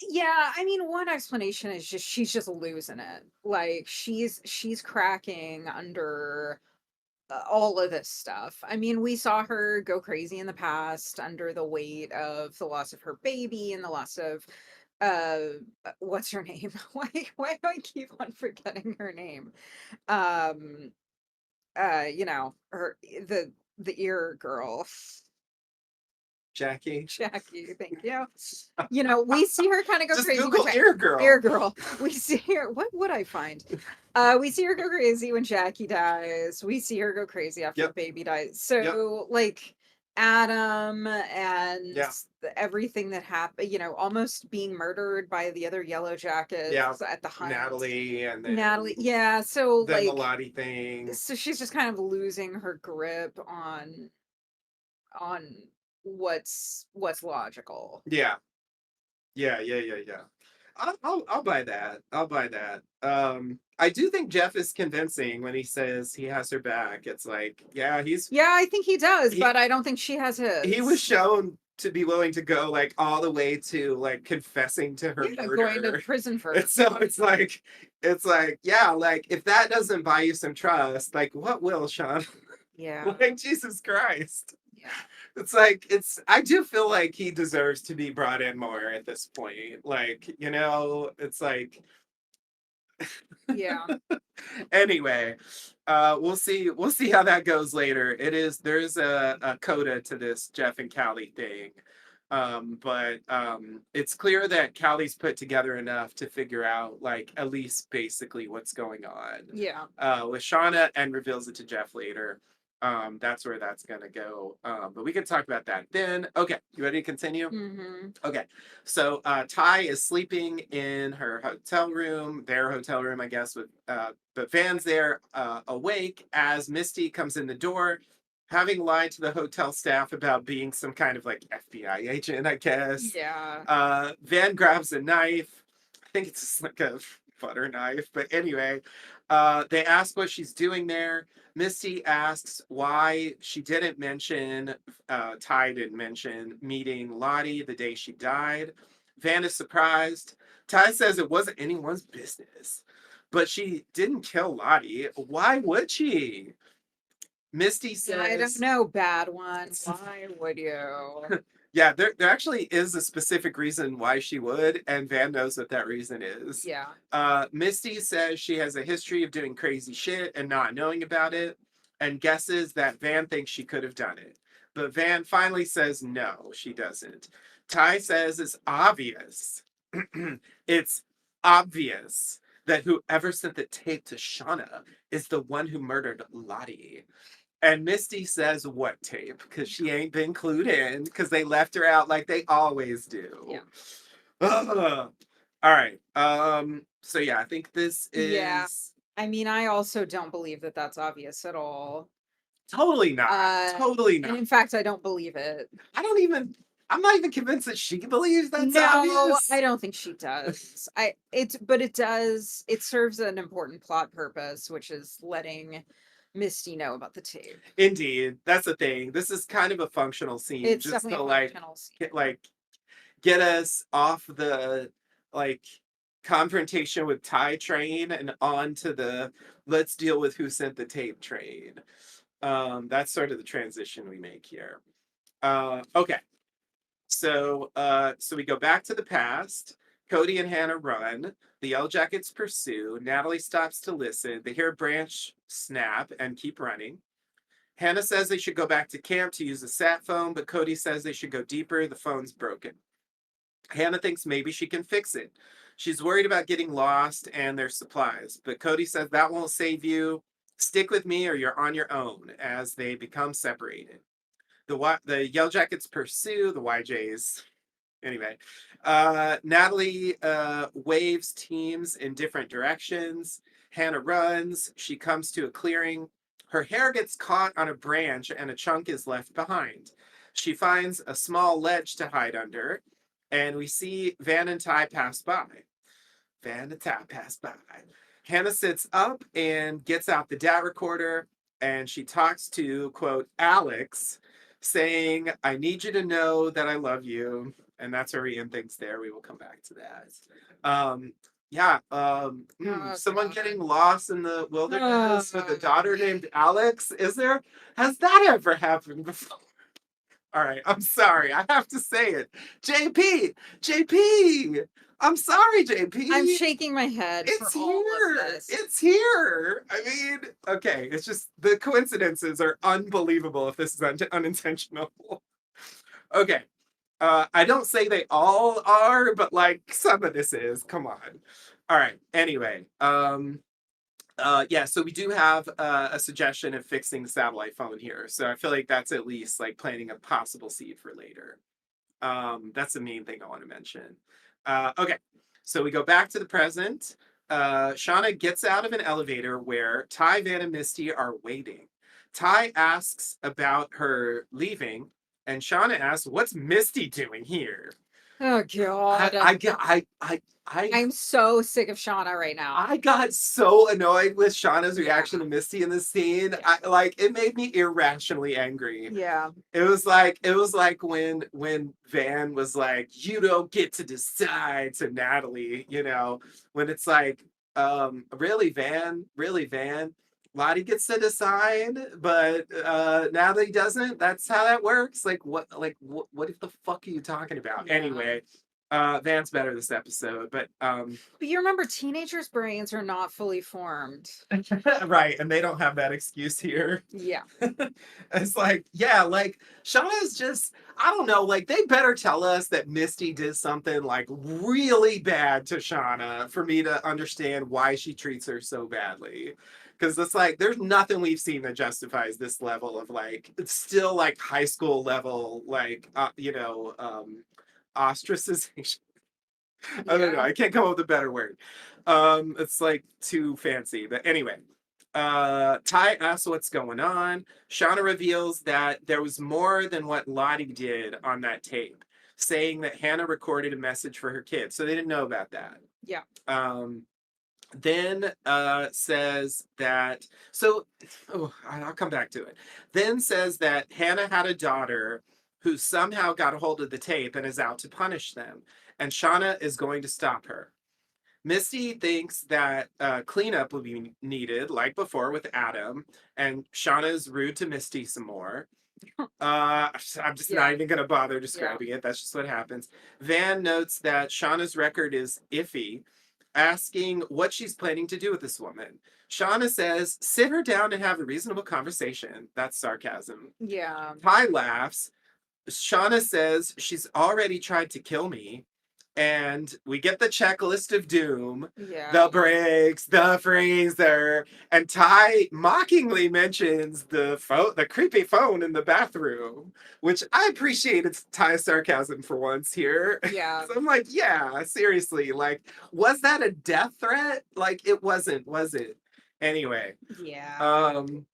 Yeah, I mean, one explanation is just she's just losing it. Like she's cracking under all of this stuff. I mean, we saw her go crazy in the past under the weight of the loss of her baby and the loss of what's her name? Why do I keep on forgetting her name? Um her the ear girl.
Jackie,
Jackie, thank you. We see her kind of go
just
crazy when
Google ear
Ear
girl.
girl. We see her. What would I find? We see her go crazy when Jackie dies. We see her go crazy after the
Yep.
baby dies.
Yep.
So like Adam and
Yeah.
everything that happened, almost being murdered by the other Yellow
Yeah.
Jackets at the hunt.
Natalie, and
Natalie,
then
yeah. So
the
like,
Lottie thing.
so she's just kind of losing her grip on what's logical.
Yeah. Yeah, yeah, yeah, yeah. I'll buy that. I'll buy that. I do think Jeff is convincing when he says he has her back. It's like, yeah,
Yeah, I think he does,
he
but I don't think she has
he was
his.
shown to be willing to go like all the way to like confessing to her
Yeah, going to
murder.
prison for
And so it's like, yeah, like if that doesn't buy you some trust, like what will, Sean?
yeah,
Like Jesus Christ.
yeah,
It's I do feel like he deserves to be brought in more at this point. Like, it's like
yeah,
anyway, we'll see how that goes later. There's a coda to this Jeff and Callie thing. But it's clear that Callie's put together enough to figure out like at least basically what's going on
yeah.
with Shauna, and reveals it to Jeff later. That's where that's gonna go. But we can talk about that then. Okay, you ready to continue?
Mm-hmm.
Okay, so Ty is sleeping in her hotel room, their hotel room, I guess, but Van's there, awake as Misty comes in the door, having lied to the hotel staff about being some kind of like FBI agent, I guess.
Yeah.
Van grabs a knife. I think it's just like a butter knife. But anyway, they ask what she's doing there. Misty asks why she didn't mention, Ty didn't mention meeting Lottie the day she died. Van is surprised. Ty says it wasn't anyone's business, but she didn't kill Lottie. Why would she? Misty
I don't
says,
know, bad one. Why would you?
yeah, there actually is a specific reason why she would, and Van knows what that reason is.
Yeah.
Misty says she has a history of doing crazy shit and not knowing about it, and guesses that Van thinks she could have done it. But Van finally says no, she doesn't. Ty says it's obvious. It's obvious that whoever sent the tape to Shauna is the one who murdered Lottie. And Misty says, what tape? Because she ain't been clued in because they left her out like they always do.
Yeah.
Ugh. All right. So yeah, I think this
Yeah.
is
I mean, I also don't believe that that's obvious at all.
totally not. Totally
And
not.
in fact, I don't believe it.
I don't even I'm not even convinced that she believes that's
No,
obvious.
I don't think she does. But it does, it serves an important plot purpose, which is letting Misty know about the tape.
Indeed. That's the thing. This is kind of a functional scene
It's
just to
definitely a
like
functional scene.
get us off the like confrontation with Ty train and onto the let's deal with who sent the tape train. That's sort of the transition we make here. Okay. So we go back to the past. Cody and Hannah run. The Yellowjackets pursue. Natalie stops to listen. They hear a branch snap and keep running. Hannah says they should go back to camp to use a sat phone, but Cody says they should go deeper. The phone's broken. Hannah thinks maybe she can fix it. She's worried about getting lost and their supplies, but Cody says that won't save you. Stick with me or you're on your own as they become separated. The Yellowjackets pursue the YJs. Anyway, Natalie waves teams in different directions. Hannah runs. She comes to a clearing. Her hair gets caught on a branch and a chunk is left behind. She finds a small ledge to hide under, and we see Van and Ty pass by. Van and Ty pass by. Hannah sits up and gets out the DAT recorder, and she talks to, quote, Alex, saying, I need you to know that I love you. And that's where we end things there. We will come back to that. Yeah,
Oh
someone
god.
getting lost in the wilderness with a
Uh,
daughter named Alex. Has that ever happened before? All right, I'm sorry. I have to say it. JP, JP. I'm sorry,
I'm
JP.
shaking my head for
It's
all of
here.
this.
It's here. I mean, okay, it's just the coincidences are unbelievable if this is unintentional. Okay. I don't say they all are, but like some of this is. Come on. All right. Anyway, yeah, so we do have a suggestion of fixing the satellite phone here. So I feel like that's at least like planting a possible seed for later. That's the main thing I want to mention. Okay, so we go back to the present. Shauna gets out of an elevator where Ty, Van, and Misty are waiting. Ty asks about her leaving, and Shauna asks, "What's Misty doing here?"
Oh
I,
god.
I get, I
I'm so sick of Shauna right now.
I got so annoyed with Shauna's
Yeah.
reaction to Misty in this scene.
Yeah.
It made me irrationally angry.
Yeah.
It was like when Van was like, "You don't get to decide" to Natalie, when it's like, really, Van. Lottie gets to decide, but Natalie doesn't. That's how that works. What the fuck are you talking about?
Yeah.
Anyway, Van's better this episode, but
But you remember teenagers' brains are not fully formed.
right, and they don't have that excuse here.
Yeah.
It's like, yeah, like Shauna's just, I don't know, like they better tell us that Misty did something like really bad to Shauna for me to understand why she treats her so badly. Because it's like, there's nothing we've seen that justifies this level of like, it's still like high school level, like, ostracization. I don't know.
Yeah.
I can't come up with a better word. It's like too fancy. But anyway, Ty asks what's going on. Shauna reveals that there was more than what Lottie did on that tape, saying that Hannah recorded a message for her kids. So they didn't know about that.
Yeah.
Um, then says that, so, oh, I'll come back to it. Then says that Hannah had a daughter who somehow got a hold of the tape and is out to punish them, and Shauna is going to stop her. Misty thinks that cleanup will be needed, like before with Adam, and Shauna is rude to Misty some more. I'm just not
Yeah.
even going to bother
Yeah.
describing it. That's just what happens. Van notes that Shauna's record is iffy, asking what she's planning to do with this woman. Shauna says, sit her down and have a reasonable conversation. That's sarcasm.
Yeah.
Ty laughs. Shauna says she's already tried to kill me. And we get the checklist of doom,
Yeah.
the brakes, the freezer, and Ty mockingly mentions the phone, the creepy phone in the bathroom, which I appreciated Ty's sarcasm for once here.
Yeah.
So I'm like, yeah, seriously, like, was that a death threat? Like, it wasn't, was it? Anyway,
Yeah.
um,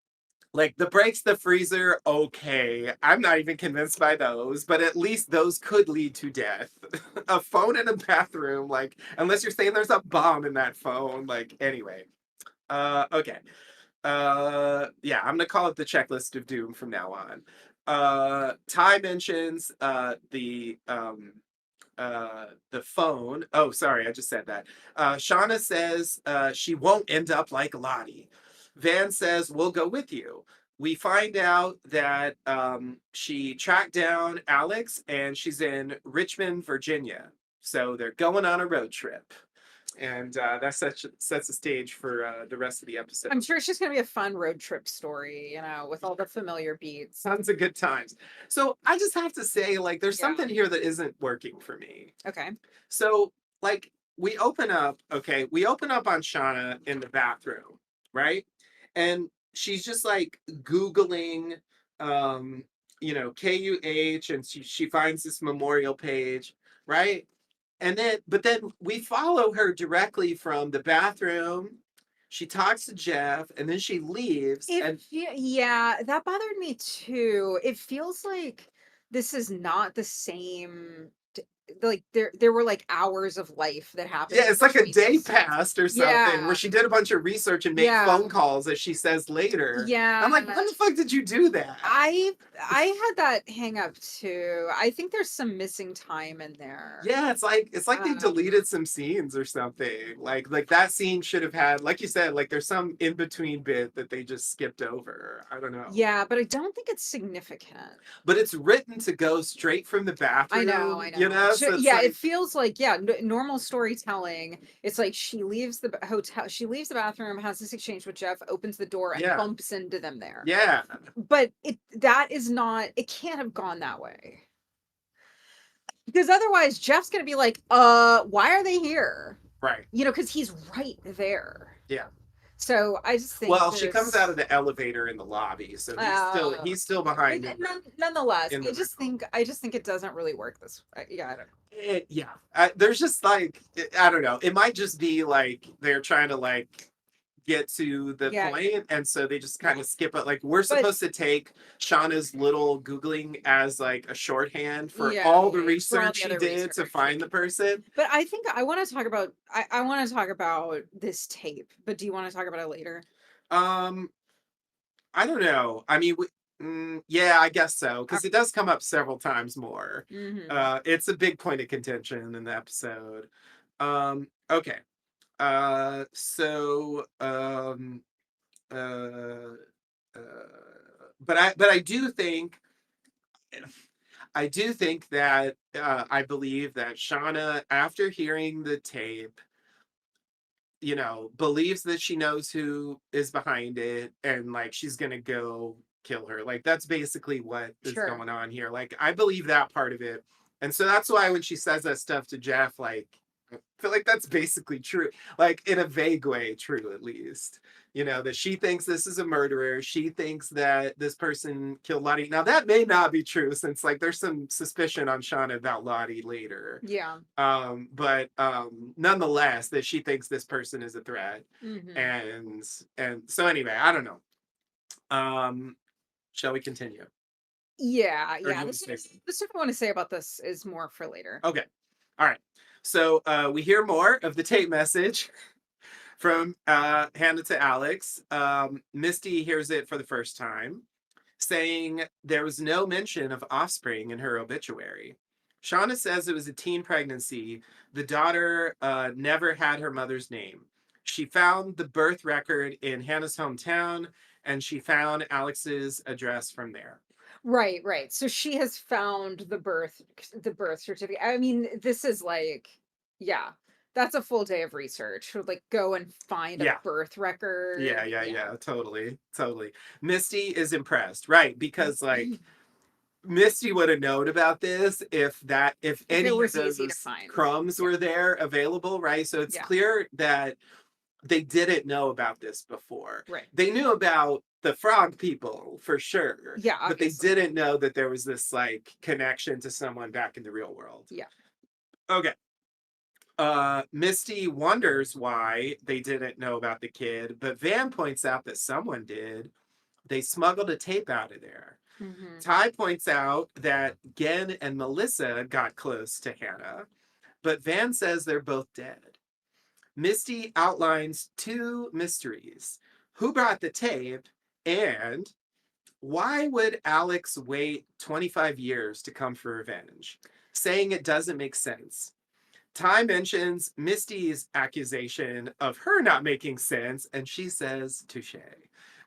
like the brakes, the freezer, okay. I'm not even convinced by those, but at least those could lead to death. A phone in a bathroom, like, unless you're saying there's a bomb in that phone, like, anyway. Okay. Yeah, I'm gonna call it the checklist of doom from now on. Ty mentions the phone. Oh, sorry, I just said that. Shauna says she won't end up like Lottie. Van says, we'll go with you. We find out that she tracked down Alex and she's in Richmond, Virginia. So they're going on a road trip. And that sets the stage for the rest of the episode.
I'm sure it's just gonna be a fun road trip story, with all the familiar beats.
Tons of good times. So I just have to say, like, there's
Yeah.
something here that isn't working for me.
Okay.
So, like, we open up on Shauna in the bathroom, right? And she's just like Googling, um, KUH, and she finds this memorial page, right? But then we follow her directly from the bathroom. She talks to Jeff, and then she leaves. And
Yeah, that bothered me too. It feels like this is not the same. Like there were like hours of life that happened
yeah, it's like a
between
day
this.
passed or something where
Yeah.
she did a bunch of research and made
Yeah.
phone calls, as she says later. I'm like,
Yeah.
when the fuck did you do that?
I had that hang up too. I think there's some missing time in there.
Yeah, it's like they
Um,
deleted some scenes or something. Like that scene should have had, like you said, like there's some in between bit that they just skipped over. I don't know.
yeah, but I don't think it's significant.
But it's written to go straight from the
I
bathroom,
know.
so it's
Yeah, it
like,
feels like normal storytelling. It's like she leaves the hotel, she leaves the bathroom, has this exchange with Jeff, opens the door, and
yeah,
bumps into them there.
yeah,
But that is not. It can't have gone that way because otherwise Jeff's gonna be like, why are they here?
right,
Because he's right there.
yeah.
So I just think
Well, she comes out
there's
of the elevator in the lobby, so
uh
he's still behind in
nonetheless,
the room.
I just think it doesn't really work this. Yeah, I don't know.
Yeah, there's just like, I don't know. It might just be like they're trying to like get to the
Yeah,
point, and so they just kind of skip it. Like we're
but
supposed to take Shauna's little googling as like a shorthand for
yeah,
all the
for all
research
the
she
other
did to
research.
find the person.
But I think I want to talk about I want to talk about this tape. But do you want to talk about it later?
Um, I don't know. I mean, yeah, I guess so, because it does come up several times more.
Mm-hmm.
It's a big point of contention in the episode. Okay. So uh, uh, but I do think that I believe that Shauna, after hearing the tape, believes that she knows who is behind it, and like she's gonna go kill her. Like that's basically what is
Sure.
going on here. Like I believe that part of it. And so that's why when she says that stuff to Jeff, like I feel like that's basically true. Like in a vague way, true at least. That she thinks this is a murderer. She thinks that this person killed Lottie. Now that may not be true, since like there's some suspicion on Shauna about Lottie later.
Yeah.
But nonetheless, that she thinks this person is a threat.
Mm-hmm.
And so anyway, I don't know. um shall we continue,
Yeah.
or do
Yeah.
you want to say something?
The stuff I want to say about this is more for later.
Okay, all right. So we hear more of the tape message. From Hannah to Alex, Misty hears it for the first time, saying there was no mention of offspring in her obituary. Shauna says it was a teen pregnancy. The daughter never had her mother's name. She found the birth record in Hannah's hometown, and she found Alex's address from there.
Right, right. So she has found the birth certificate. I mean, this is like, yeah, that's a full day of research. Like go and find a
Yeah,
birth
yeah,
record.
yeah,
Yeah.
yeah, totally, totally. Misty is impressed, right? Because like Misty would have known about this if
If it
any of
was easy to
those
find.
crumbs
Yeah.
were there available, right? So it's
Yeah.
clear that they didn't know about this before.
Right.
They knew about the frog people for sure,
Yeah,
but they
obviously.
didn't know that there was this like connection to someone back in the real world.
Yeah.
Okay. Misty wonders why they didn't know about the kid, but Van points out that someone did. They smuggled a tape out of there.
Hmm.
Ty points out that Gen and Melissa got close to Hannah, but Van says they're both dead. Misty outlines two mysteries: who brought the tape, and why would Alex wait 25 years to come for revenge? Saying it doesn't make sense. Ty mentions Misty's accusation of her not making sense, and she says, touche.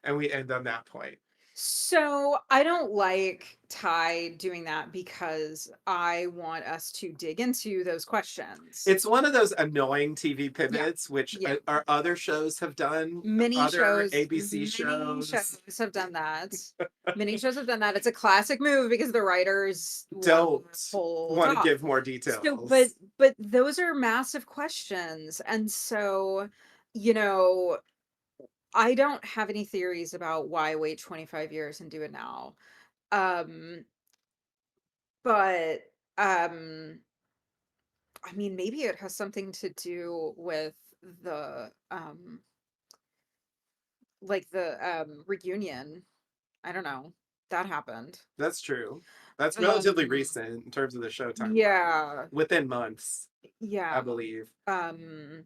And we end on that point.
So I don't like Ty doing that because I want us to dig into those questions.
It's one of those annoying TV
Yeah.
pivots, which
Yeah.
our other shows have done,
Many
other
shows,
ABC
many
shows.
shows have done that. Many shows have done that. It's a classic move because the writers want to
Don't
hold
want to
off.
give more
So, but
details.
but those are massive questions, and so, you know, I don't have any theories about why wait 25 years and do it now. Um, but I mean, maybe it has something to do with the like the reunion. I don't know. That happened.
That's true. That's relatively
Um,
recent in terms of the show timeline.
yeah,
Within months, I
yeah.
believe.
Um,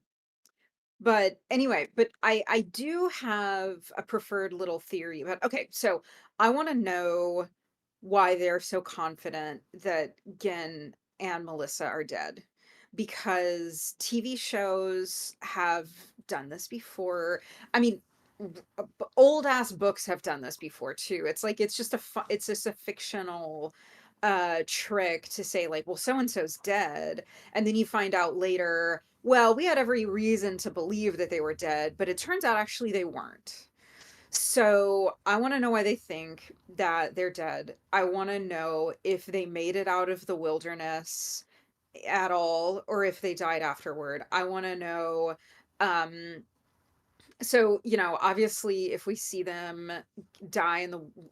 but anyway, but I do have a preferred little theory about, okay, so I want to know why they're so confident that Gen and Melissa are dead. Because TV shows have done this before. I mean, old ass books have done this before too. It's like it's just a fictional trick to say like, well, so and so's dead, and then you find out later, well, we had every reason to believe that they were dead, but it turns out actually they weren't. So I want to know why they think that they're dead. I want to know if they made it out of the wilderness at all or if they died afterward. I want to know um so, obviously if we see them die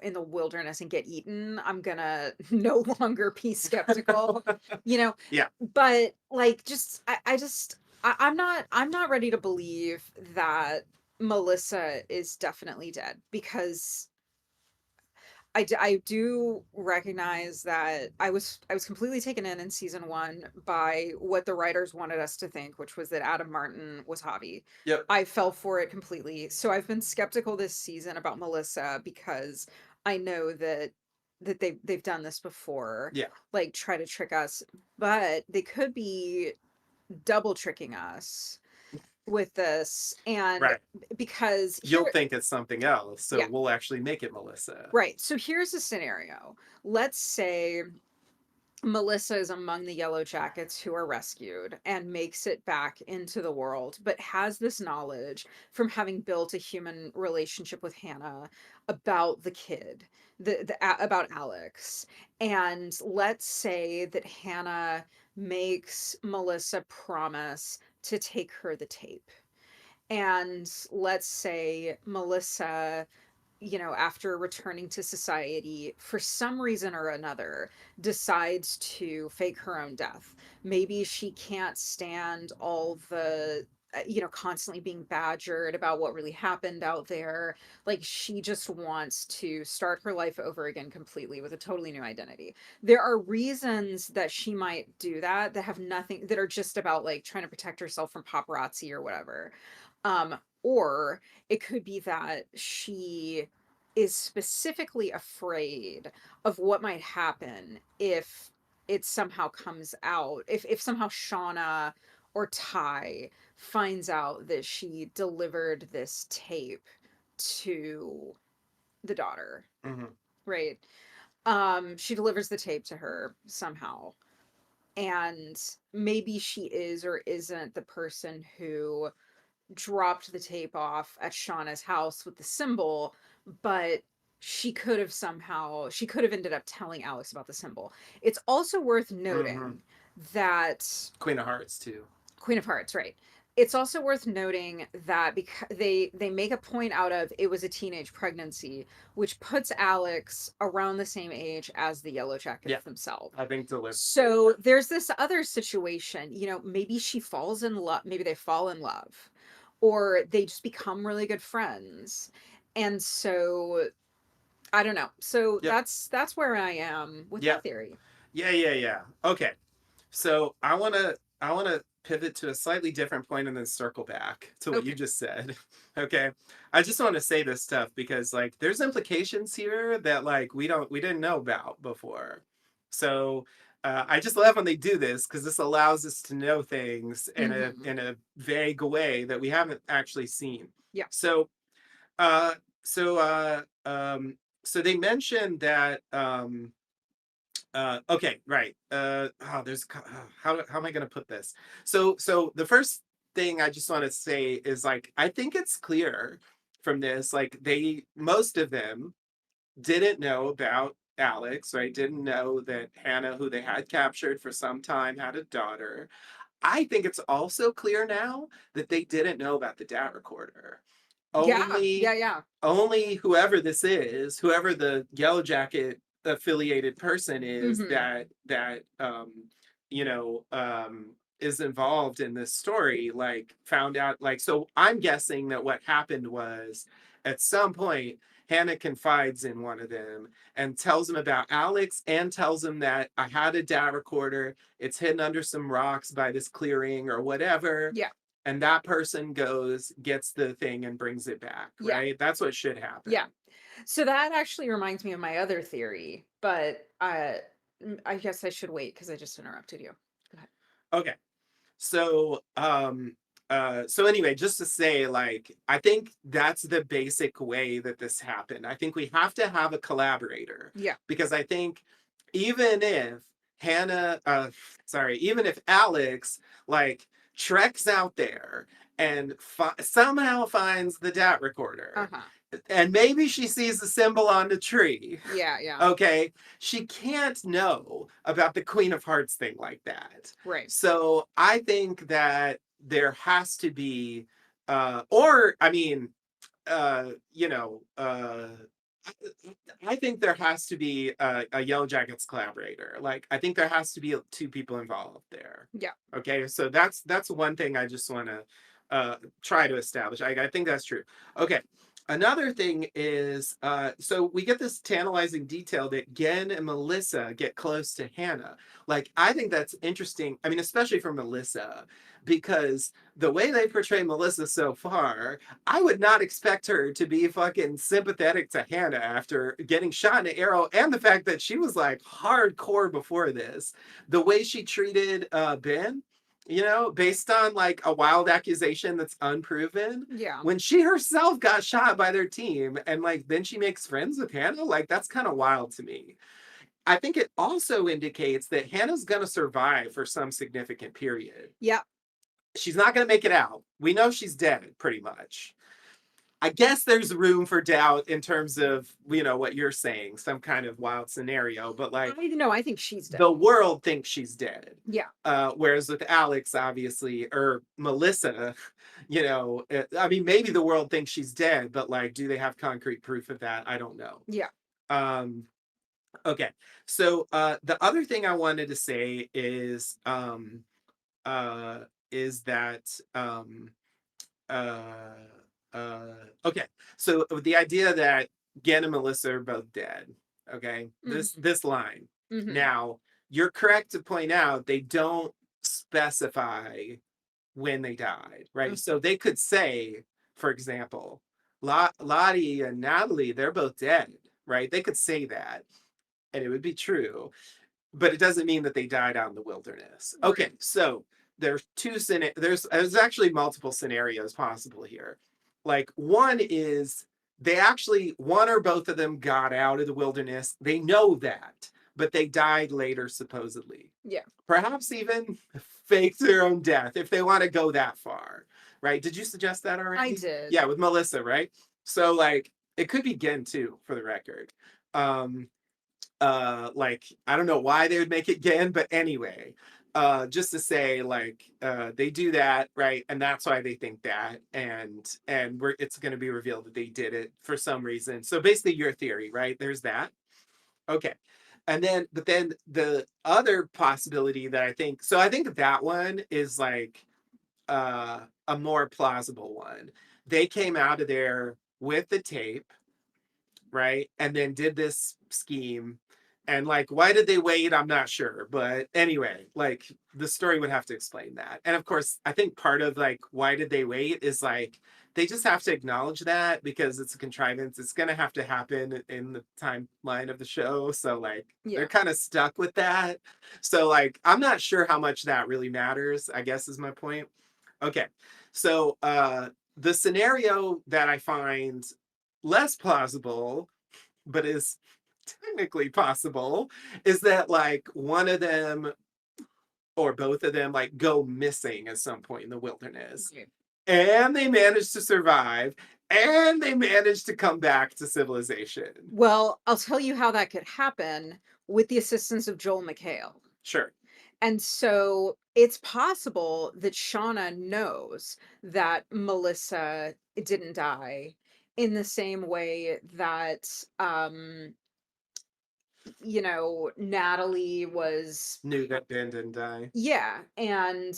in the wilderness and get eaten, I'm gonna no longer be skeptical, you know.
Yeah,
But like I'm not ready to believe that Melissa is definitely dead because I do recognize that I was completely taken in season 1 by what the writers wanted us to think, which was that Adam Martin was Javi.
yep,
I fell for it completely. So I've been skeptical this season about Melissa because I know that they've done this before,
yeah,
like try to trick us, but they could be double tricking us with this. And
right.
because
You'll
here,
think it's something else, so
yeah,
we'll actually make it Melissa.
right. So here's a scenario. Let's say Melissa is among the Yellowjackets who are rescued and makes it back into the world, but has this knowledge from having built a human relationship with Hannah about the kid, about Alex. And let's say that Hannah makes Melissa promise to take her the tape. And let's say Melissa, after returning to society, for some reason or another, decides to fake her own death. Maybe she can't stand all the constantly being badgered about what really happened out there. Like, she just wants to start her life over again completely with a totally new identity. There are reasons that she might do that that have nothing, that are just about like trying to protect herself from paparazzi or whatever. Or it could be that she is specifically afraid of what might happen if it somehow comes out, if somehow Shauna or Ty finds out that she delivered this tape to the daughter,
Hmm.
right? She delivers the tape to her somehow, and maybe she is or isn't the person who dropped the tape off at Shauna's house with the symbol, but she could have ended up telling Alex about the symbol. It's also worth
Hmm.
noting that
Queen of Hearts too.
Queen of Hearts, right? It's also worth noting that because they make a point out of it was a teenage pregnancy, which puts Alex around the same age as the
Yeah,
Yellowjackets themselves.
I think deliver.
So there's this other situation, maybe she falls in love, maybe they fall in love, or they just become really good friends. And so I don't know. So
Yep.
that's where I am with my
Yep.
theory.
Yeah, yeah, yeah. Okay. So I wanna pivot to a slightly different point and then circle back to what you
Okay.
just said. Okay. I just want to say this stuff because like there's implications here that like we didn't know about before. So I just love when they do this because this allows us to know things in a
Hmm.
in a vague way that we haven't actually seen.
Yeah.
So uh so uh so they mentioned that okay, right. How am I going to put this? So the first thing I just want to say is like I think it's clear from this like they most of them didn't know about Alex, right? Didn't know that Hannah, who they had captured for some time, had a daughter. I think it's also clear now that they didn't know about the DAT recorder.
Yeah.
Only
Yeah. Yeah.
only whoever this is, whoever the Yellow Jacket affiliated person is
Hmm.
that you know is involved in this story, like found out like so I'm guessing that what happened was at some point Hannah confides in one of them and tells him about Alex and tells him that I had a DAT recorder. It's hidden under some rocks by this clearing or whatever,
Yeah.
and that person goes gets the thing and brings it back,
Yeah.
right? That's what should happen.
Yeah. So that actually reminds me of my other theory, but I guess I should wait because I just interrupted you. Go ahead.
Okay. So anyway, just to say like I think that's the basic way that this happened. I think we have to have a collaborator
Yeah.
because I think even if Hannah even if Alex like treks out there and somehow finds the DAT recorder
Uh-huh.
and maybe she sees the symbol on the tree.
Yeah, yeah.
Okay, she can't know about the Queen of Hearts thing like that.
Right.
So I think that there has to be, or I mean, you know, I think there has to be a Yellow Jackets collaborator. Like, I think there has to be two people involved there.
Yeah.
Okay, so that's one thing I just want to try to establish. I think that's true. Okay, another thing is so we get this tantalizing detail that Gen and Melissa get close to Hannah. Like, I think that's interesting. I mean, especially for Melissa, because the way they portray Melissa so far, I would not expect her to be fucking sympathetic to Hannah after getting shot in an arrow, and the fact that she was like hardcore before this. The way she treated Ben, based on like a wild accusation that's unproven,
Yeah.
when she herself got shot by their team, and like then she makes friends with Hannah, like that's kind of wild to me. I think it also indicates that Hannah's gonna survive for some significant period.
Yeah.
She's not going to make it out. We know she's dead, pretty much. I guess there's room for doubt in terms of, what you're saying, some kind of wild scenario, but like
I think she's dead.
the world thinks she's dead.
Yeah.
Whereas with Alex, obviously, or Melissa, I mean, maybe the world thinks she's dead, but like, do they have concrete proof of that? I don't know.
Yeah.
Um, okay. So the other thing I wanted to say uh, is that uh uh okay. So the idea that Gen and Melissa are both dead. Okay.
Mhm.
This line.
Mhm.
Now, you're correct to point out they don't specify when they died, right?
Mhm.
So they could say, for example, Lottie and Natalie, they're both dead, right? They could say that and it would be true, but it doesn't mean that they died out in the wilderness.
Right.
Okay, so there's actually multiple scenarios possible here. Like one is they actually one or both of them got out of the wilderness. They know that, but they died later supposedly.
Yeah.
Perhaps even faked their own death if they want to go that far, right? Did you suggest that
I
already?
did.
Yeah, with Melissa, right? So like it could be Gen too, for the record. Um, like I don't know why they would make it Gen, but anyway, just to say like they do that, right? And that's why they think that, and we're it's going to be revealed that they did it for some reason. So basically your theory, right? There's that. Okay. And then but then the other possibility that I think that one is like a more plausible one. They came out of there with the tape, right? And then did this scheme. And like, why did they wait? I'm not sure. But anyway, like the story would have to explain that. And of course, I think part of like, why did they wait is like, they just have to acknowledge that because it's a contrivance. It's going to have to happen in the timeline of the show. So like, they're
Yeah.
kind of stuck with that. So like, I'm not sure how much that really matters, I guess is my point. Okay. So, the scenario that I find less plausible, but is technically possible, is that like one of them or both of them like go missing at some point in the wilderness
Right.
and they manage to survive and they manage to come back to civilization.
Well, I'll tell you how that could happen with the assistance of Joel McHale.
Sure.
And so it's possible that Shauna knows that Melissa didn't die in the same way that Natalie was.
Knew that Ben didn't die.
Yeah, and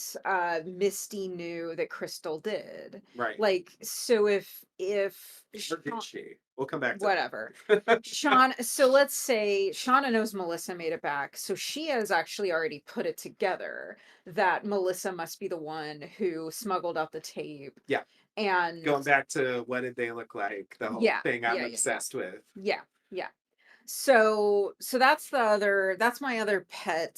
Misty knew that Crystal did.
Right.
Like, so if
Or did she? We'll come back to
whatever.
that.
So let's say Shauna knows Melissa made it back. So she has actually already put it together that Melissa must be the one who smuggled out the tape.
Yeah.
And
Going back to what did they look like? The whole
yeah,
thing I'm
yeah, yeah, yeah.
obsessed with.
Yeah, yeah. So that's my other pet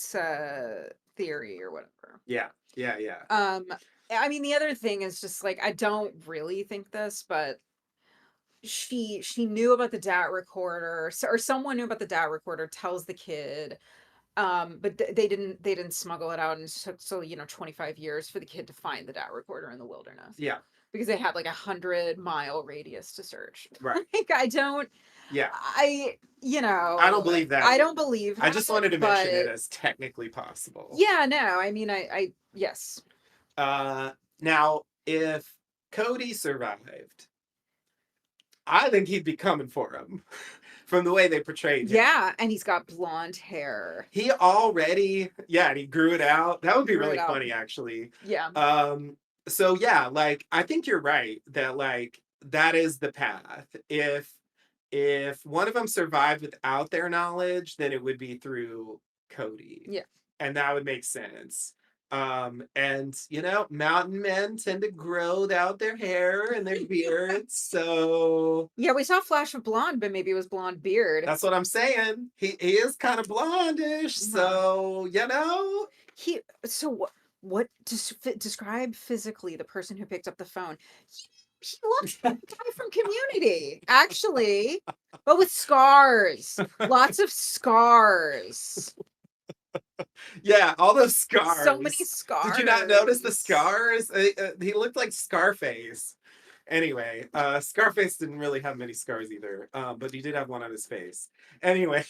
theory or whatever.
Yeah. Yeah. Yeah.
Um I mean the other thing is just like I don't really think this, but she knew about the DAT recorder, or someone knew about the DAT recorder, tells the kid, but they didn't smuggle it out, and it took, so 25 years for the kid to find the DAT recorder in the wilderness
Yeah.
because they had like 100-mile radius to search.
Right.
Like I don't,
Yeah.
I
I don't believe that
I don't
either.
believe
I
that,
just wanted to mention it
but
as technically possible.
yeah, no, I mean, I yes,
Uh, Now, if Cody survived, I think he'd be coming for him from the way they portrayed him.
yeah, and he's got blonde hair,
He already, yeah, and he grew it out. That would be
grew
really
it out,
funny, actually.
yeah,
Um, so yeah, like I think you're right that like that is the path. If one of them survived without their knowledge, then it would be through Cody,
yeah.
and that would make sense. And mountain men tend to grow out their hair and their beards, so
Yeah, we saw a flash of blonde, but maybe it was blonde beard.
that's what I'm saying. He is kind of blondish,
Mhm.
so
What describe physically the person who picked up the phone? He looks like the guy from Community, actually, but with scars. Lots of scars.
yeah, all those
So many
scars. Did you not notice the
scars.
scars? He looked like Scarface. Anyway, Scarface didn't really have many scars either, but he did have one on his face. Anyway,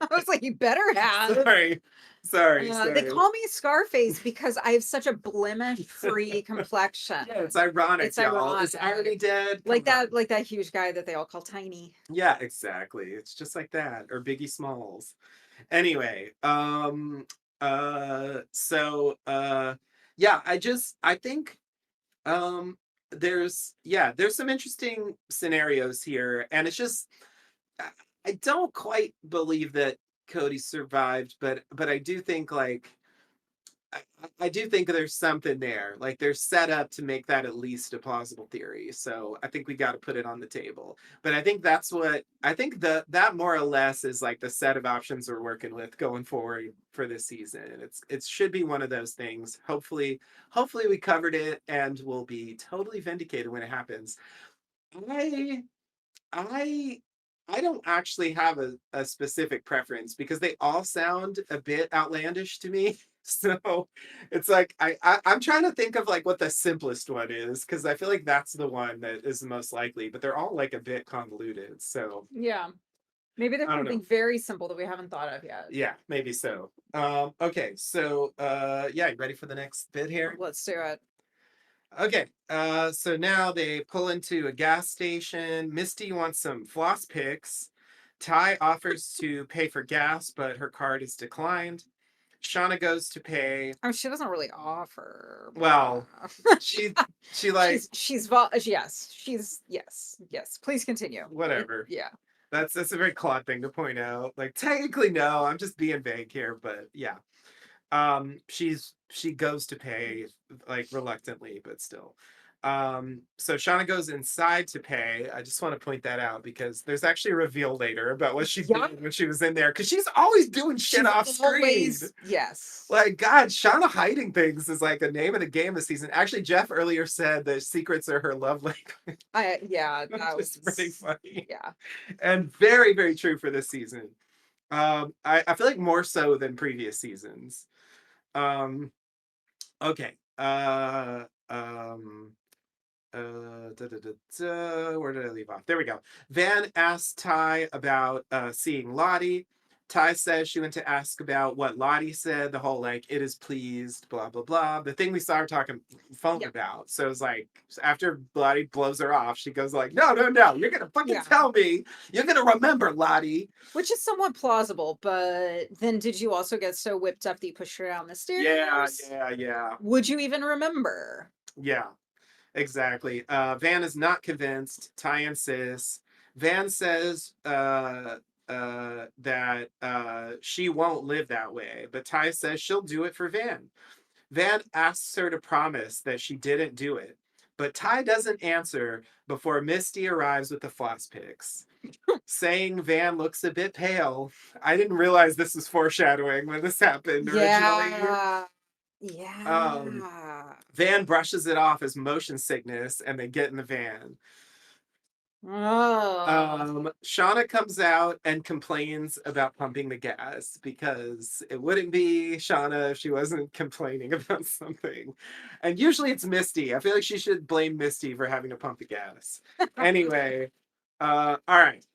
I was like, you better have.
sorry, sorry,
They
sorry.
call me Scarface because I have such a blemish-free complexion.
Yeah, it's ironic,
It's
y'all. Is
ironic.
irony dead?
Like
Come on.
that huge guy that they all call Tiny.
Yeah, exactly. It's just like that, or Biggie Smalls. Anyway, so yeah, I think, um, there's some interesting scenarios here, and it's just I I don't quite believe that Cody survived, but I do think like I, I do think there's something there. Like they're set up to make that at least a plausible theory. So I think we got to put it on the table. But I think that's what I think that more or less is like the set of options we're working with going forward for this season. It should be one of those things. Hopefully we covered it and we'll be totally vindicated when it happens. I I I don't actually have a specific preference because they all sound a bit outlandish to me. So it's like I'm trying to think of like what the simplest one is because I feel like that's the one that is the most likely, but they're all like a bit convoluted. So
Yeah. Maybe there's
I don't know.
something very simple that we haven't thought of yet.
Yeah, maybe so. Okay, so yeah, you ready for the next bit here?
Let's do it.
Okay, so now they pull into a gas station. Misty wants some floss picks. Ty offers to pay for gas, but her card is declined. Shauna goes to pay.
Oh, she doesn't really offer.
Well, she she like
Yes. Please continue.
whatever.
Yeah.
That's a very Claude thing to point out. Like technically no, I'm just being vague here, but yeah. She goes to pay like reluctantly but still. So Shauna goes inside to pay. I just want to point that out because there's actually a reveal later about what she
Yeah.
did when she was in there because she's always doing shit
She's
off screen.
always yes.
Like God, Shauna hiding things is like a name of the game this season. Actually, Jeff earlier said the secrets are her love language.
That
Which is pretty funny.
yeah.
And very, very true for this season. I feel like more so than previous seasons. Um, okay. Where did I leave off? There we go. Van asks Ty about seeing Lottie. Ty says she went to ask about what Lottie said, the whole like, it is pleased, blah, blah, blah. The thing we saw her talking phone
Yeah.
about. So it's like, after Lottie blows her off, she goes like, no, no, no, you're going to fucking
Yeah.
tell me. You're going to remember, Lottie.
Which is somewhat plausible, but then did you also get so whipped up that you pushed her down the stairs?
Yeah.
Would you even remember?
Yeah. Exactly. Van is not convinced. Ty insists. Van says that she won't live that way, but Ty says she'll do it for Van. Van asks her to promise that she didn't do it, but Ty doesn't answer before Misty arrives with the floss picks, saying Van looks a bit pale. I didn't realize this was foreshadowing when this happened originally. Um,
Yeah.
Van brushes it off as motion sickness and they get in the van.
Oh.
Shauna comes out and complains about pumping the gas because it wouldn't be Shauna if she wasn't complaining about something. And usually it's Misty. I feel like she should blame Misty for having to pump the gas. Anyway, all right.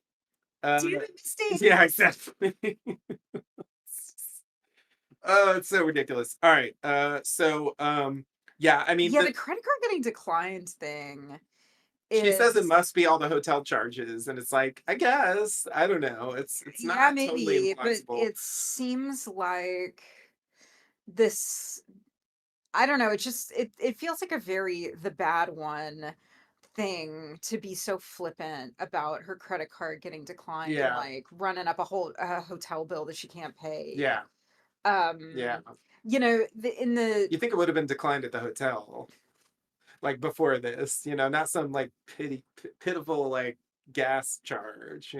Damn it, Misty.
Yeah, exactly. Oh, it's so ridiculous. All right. Yeah, I mean,
Yeah, the credit card getting declined thing
she says it
is
must be all the hotel charges, and it's like, I guess, I don't know. It's
yeah,
not totally
maybe, but
impossible.
it seems like this I don't know, it feels like a very the bad one thing to be so flippant about her credit card getting declined and
Yeah,
like running up a whole hotel bill that she can't pay.
yeah, yeah.
Um, in the
You think it would have been declined at the hotel, like before this, not some like pitiful like gas charge.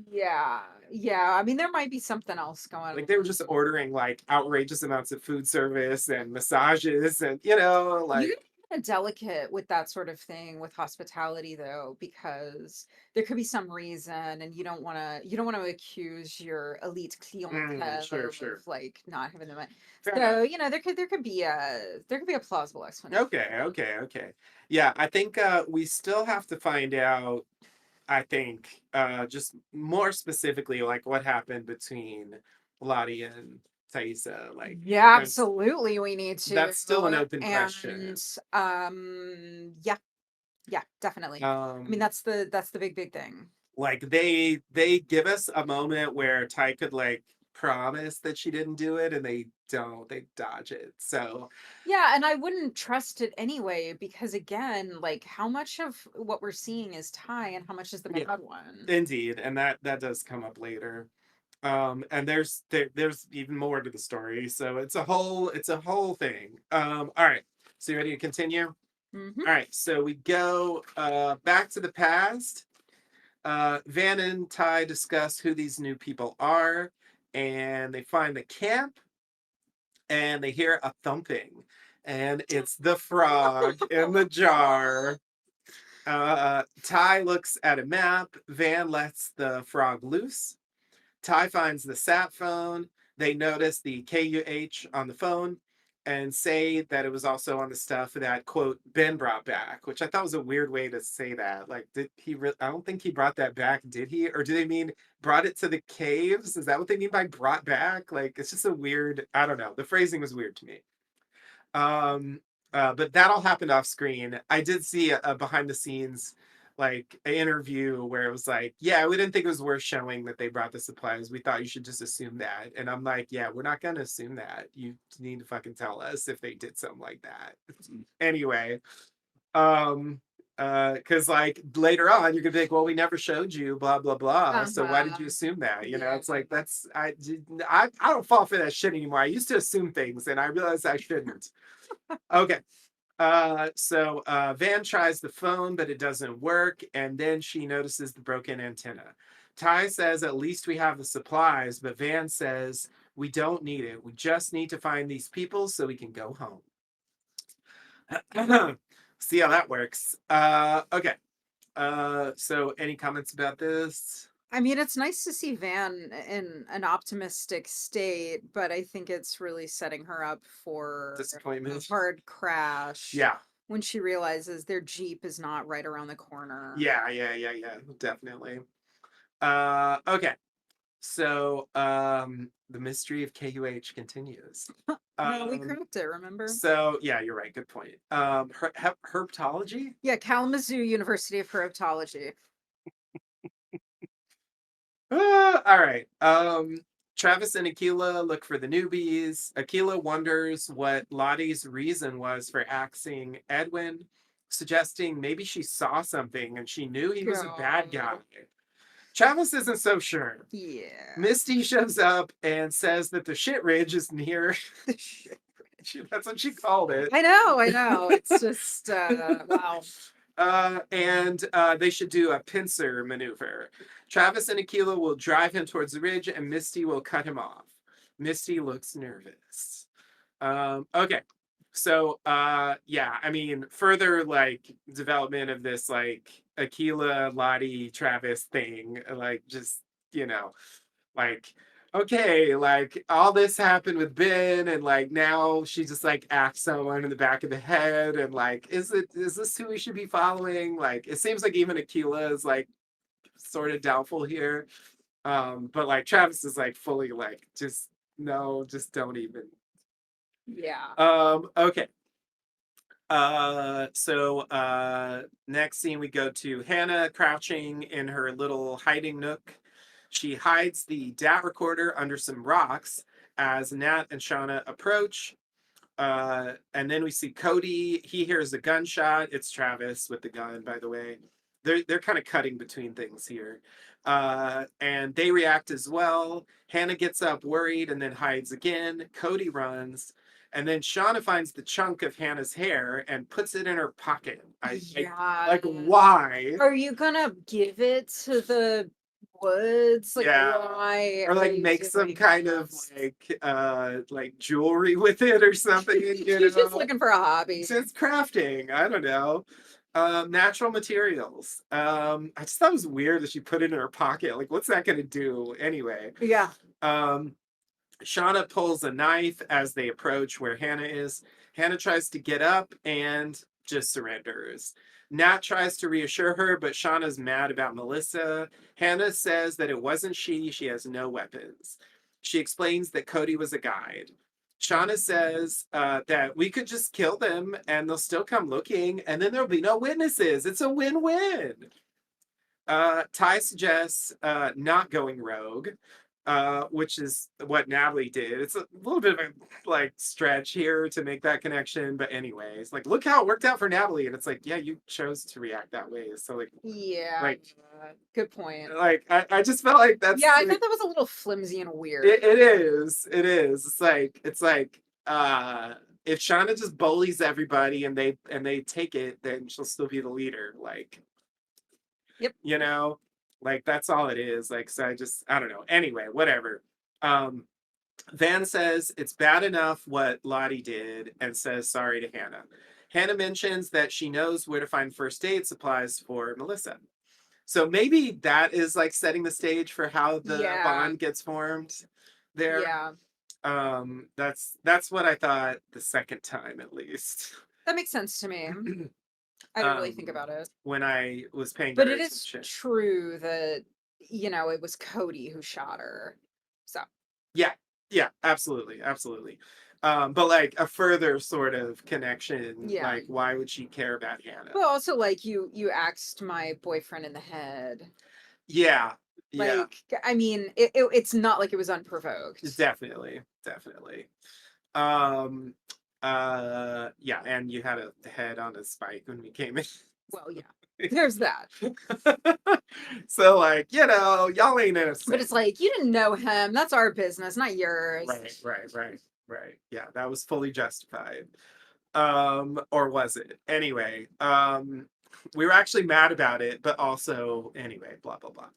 yeah, I mean there might be something else going
Like they were
on.
just ordering like outrageous amounts of food service and massages and
You
like
gotta be kinda delicate with that sort of thing with hospitality though, because there could be some reason and you don't wanna accuse your elite clientele
sure.
of like not having the money.
Fair enough.
So, there could be a plausible explanation.
Okay. Yeah, I think we still have to find out, I think, just more specifically, like what happened between Lottie and Thaisa. Like,
Yeah,
there's
absolutely we need to.
that's still an open question.
And yeah, definitely. I mean
Um,
that's the big thing.
like they give us a moment where Ty could like promise that she didn't do it, and they don't. They dodge it. So
Yeah, and I wouldn't trust it anyway because again, like how much of what we're seeing is Ty and how much is the
yeah,
bad one?
indeed, and that does come up later. And there's even more to the story, so it's a whole thing. All right, so you ready to continue?
Hmm.
All right, so we go back to the past. Van and Ty discuss who these new people are, and they find the camp, and they hear a thumping, and it's the frog in the jar. Ty looks at a map. Van lets the frog loose. Ty finds the sat phone. They notice the KUH on the phone and say that it was also on the stuff that, quote, Ben brought back, which I thought was a weird way to say that. Like, did he I don't think he brought that back, did he? Or do they mean brought it to the caves? Is that what they mean by brought back? Like, it's just a weird, I don't know. The phrasing was weird to me. Um, but that all happened off screen. I did see a behind the scenes like an interview where it was like, yeah, we didn't think it was worth showing that they brought the supplies. We thought you should just assume that. And I'm like, yeah, we're not gonna assume that. You need to fucking tell us if they did something like that. Anyway, um because like later on you could be like, well, we never showed you blah blah blah, so why did
Uh-huh.
you assume that? You know,
Yeah.
it's like that's I don't fall for that shit anymore. I used to assume things and I realized I shouldn't. Okay. Van tries the phone, but it doesn't work, and then she notices the broken antenna. Ty says, at least we have the supplies, but Van says, we don't need it. We just need to find these people so we can go home. See how that works. Okay. So any comments about this?
I mean, it's nice to see Van in an optimistic state, but I think it's really setting her up for a
Disappointment?
hard crash
Yeah.
when she realizes their Jeep is not right around the corner.
Yeah, definitely. Okay. So the mystery of KUH continues.
No, we
Um
cracked it, remember?
so yeah, you're right, good point. Herpetology?
Yeah, Kalamazoo University of Herpetology.
All right. Travis and Aquila look for the newbies. Aquila wonders what Lottie's reason was for axing Edwin, suggesting maybe she saw something and she knew he was a bad guy.
God.
Travis isn't so sure.
Yeah.
Misty shows up and says that the shit ridge is near. That's what she called it.
I know. It's just wow.
And they should do a pincer maneuver. Travis and Aquila will drive him towards the ridge, and Misty will cut him off. Misty looks nervous. Okay. So yeah, I mean, further like development of this like Aquila, Lottie, Travis thing, like just, you know, like okay, like all this happened with Ben, and like now she just like acts someone in the back of the head, and like, is this who we should be following? Like, it seems like even Aquila is like sort of doubtful here. But like Travis is like fully like, just no, just don't even.
Yeah.
Okay. Next scene we go to Hannah crouching in her little hiding nook. She hides the DAT recorder under some rocks as Nat and Shauna approach. And then we see Cody. He hears a gunshot. It's Travis with the gun, by the way. They're kind of cutting between things here. And they react as well. Hannah gets up worried and then hides again. Cody runs. And then Shauna finds the chunk of Hannah's hair and puts it in her pocket.
Yeah.
Like, why?
Are you gonna give it to the woods? Like,
Yeah.
why
Or
are
like
you
make some
doing
kind of
this?
like jewelry with it or something, you
She's just
know.
looking for a hobby.
It's crafting. I don't know. Natural materials. I just thought it was weird that she put it in her pocket. Like, what's that gonna do anyway?
Yeah.
Um, Shauna pulls a knife as they approach where Hannah is. Hannah tries to get up and just surrenders. Nat tries to reassure her, but Shauna's mad about Melissa. Hannah says that it wasn't she has no weapons. She explains that Cody was a guide. Shauna says that we could just kill them and they'll still come looking, and then there'll be no witnesses. It's a win win. Ty suggests not going rogue. which is what Natalie did. It's a little bit of a like stretch here to make that connection, but anyways, like look how it worked out for Natalie, and it's like, yeah, you chose to react that way. So
Yeah.
like,
Good point.
I just felt like
Yeah,
that's
I
like,
thought that was a little flimsy and weird.
it is, it is. It's like if Shauna just bullies everybody and they take it, then she'll still be the leader. Like,
Yep.
you know, like that's all it is. Like, so I don't know. Anyway, whatever. Um, Van says it's bad enough what Lottie did and says sorry to Hannah. Hannah mentions that she knows where to find first aid supplies for Melissa. So maybe that is like setting the stage for how the
Yeah.
bond gets formed there.
Yeah.
That's what I thought the second time at least.
That makes sense to me. I didn't really think
um,
about it.
when I was paying
But
better
it is
attention.
true that, it was Cody who shot her. So,
Yeah, yeah, absolutely, absolutely. But like a further sort of connection,
yeah.
like why would she care about Hannah?
But also, like, you axed my boyfriend in the head.
Yeah, yeah,
Like, I mean, it's not like it was unprovoked.
definitely, definitely. Um, yeah, and you had a head on a spike when we came in.
Well, yeah. There's that.
So like, y'all ain't
But
innocent.
it's like, you didn't know him. That's our business, not yours.
Right, right, right, right. Yeah, that was fully justified. Or was it? Anyway, we were actually mad about it, but also anyway, blah blah blah.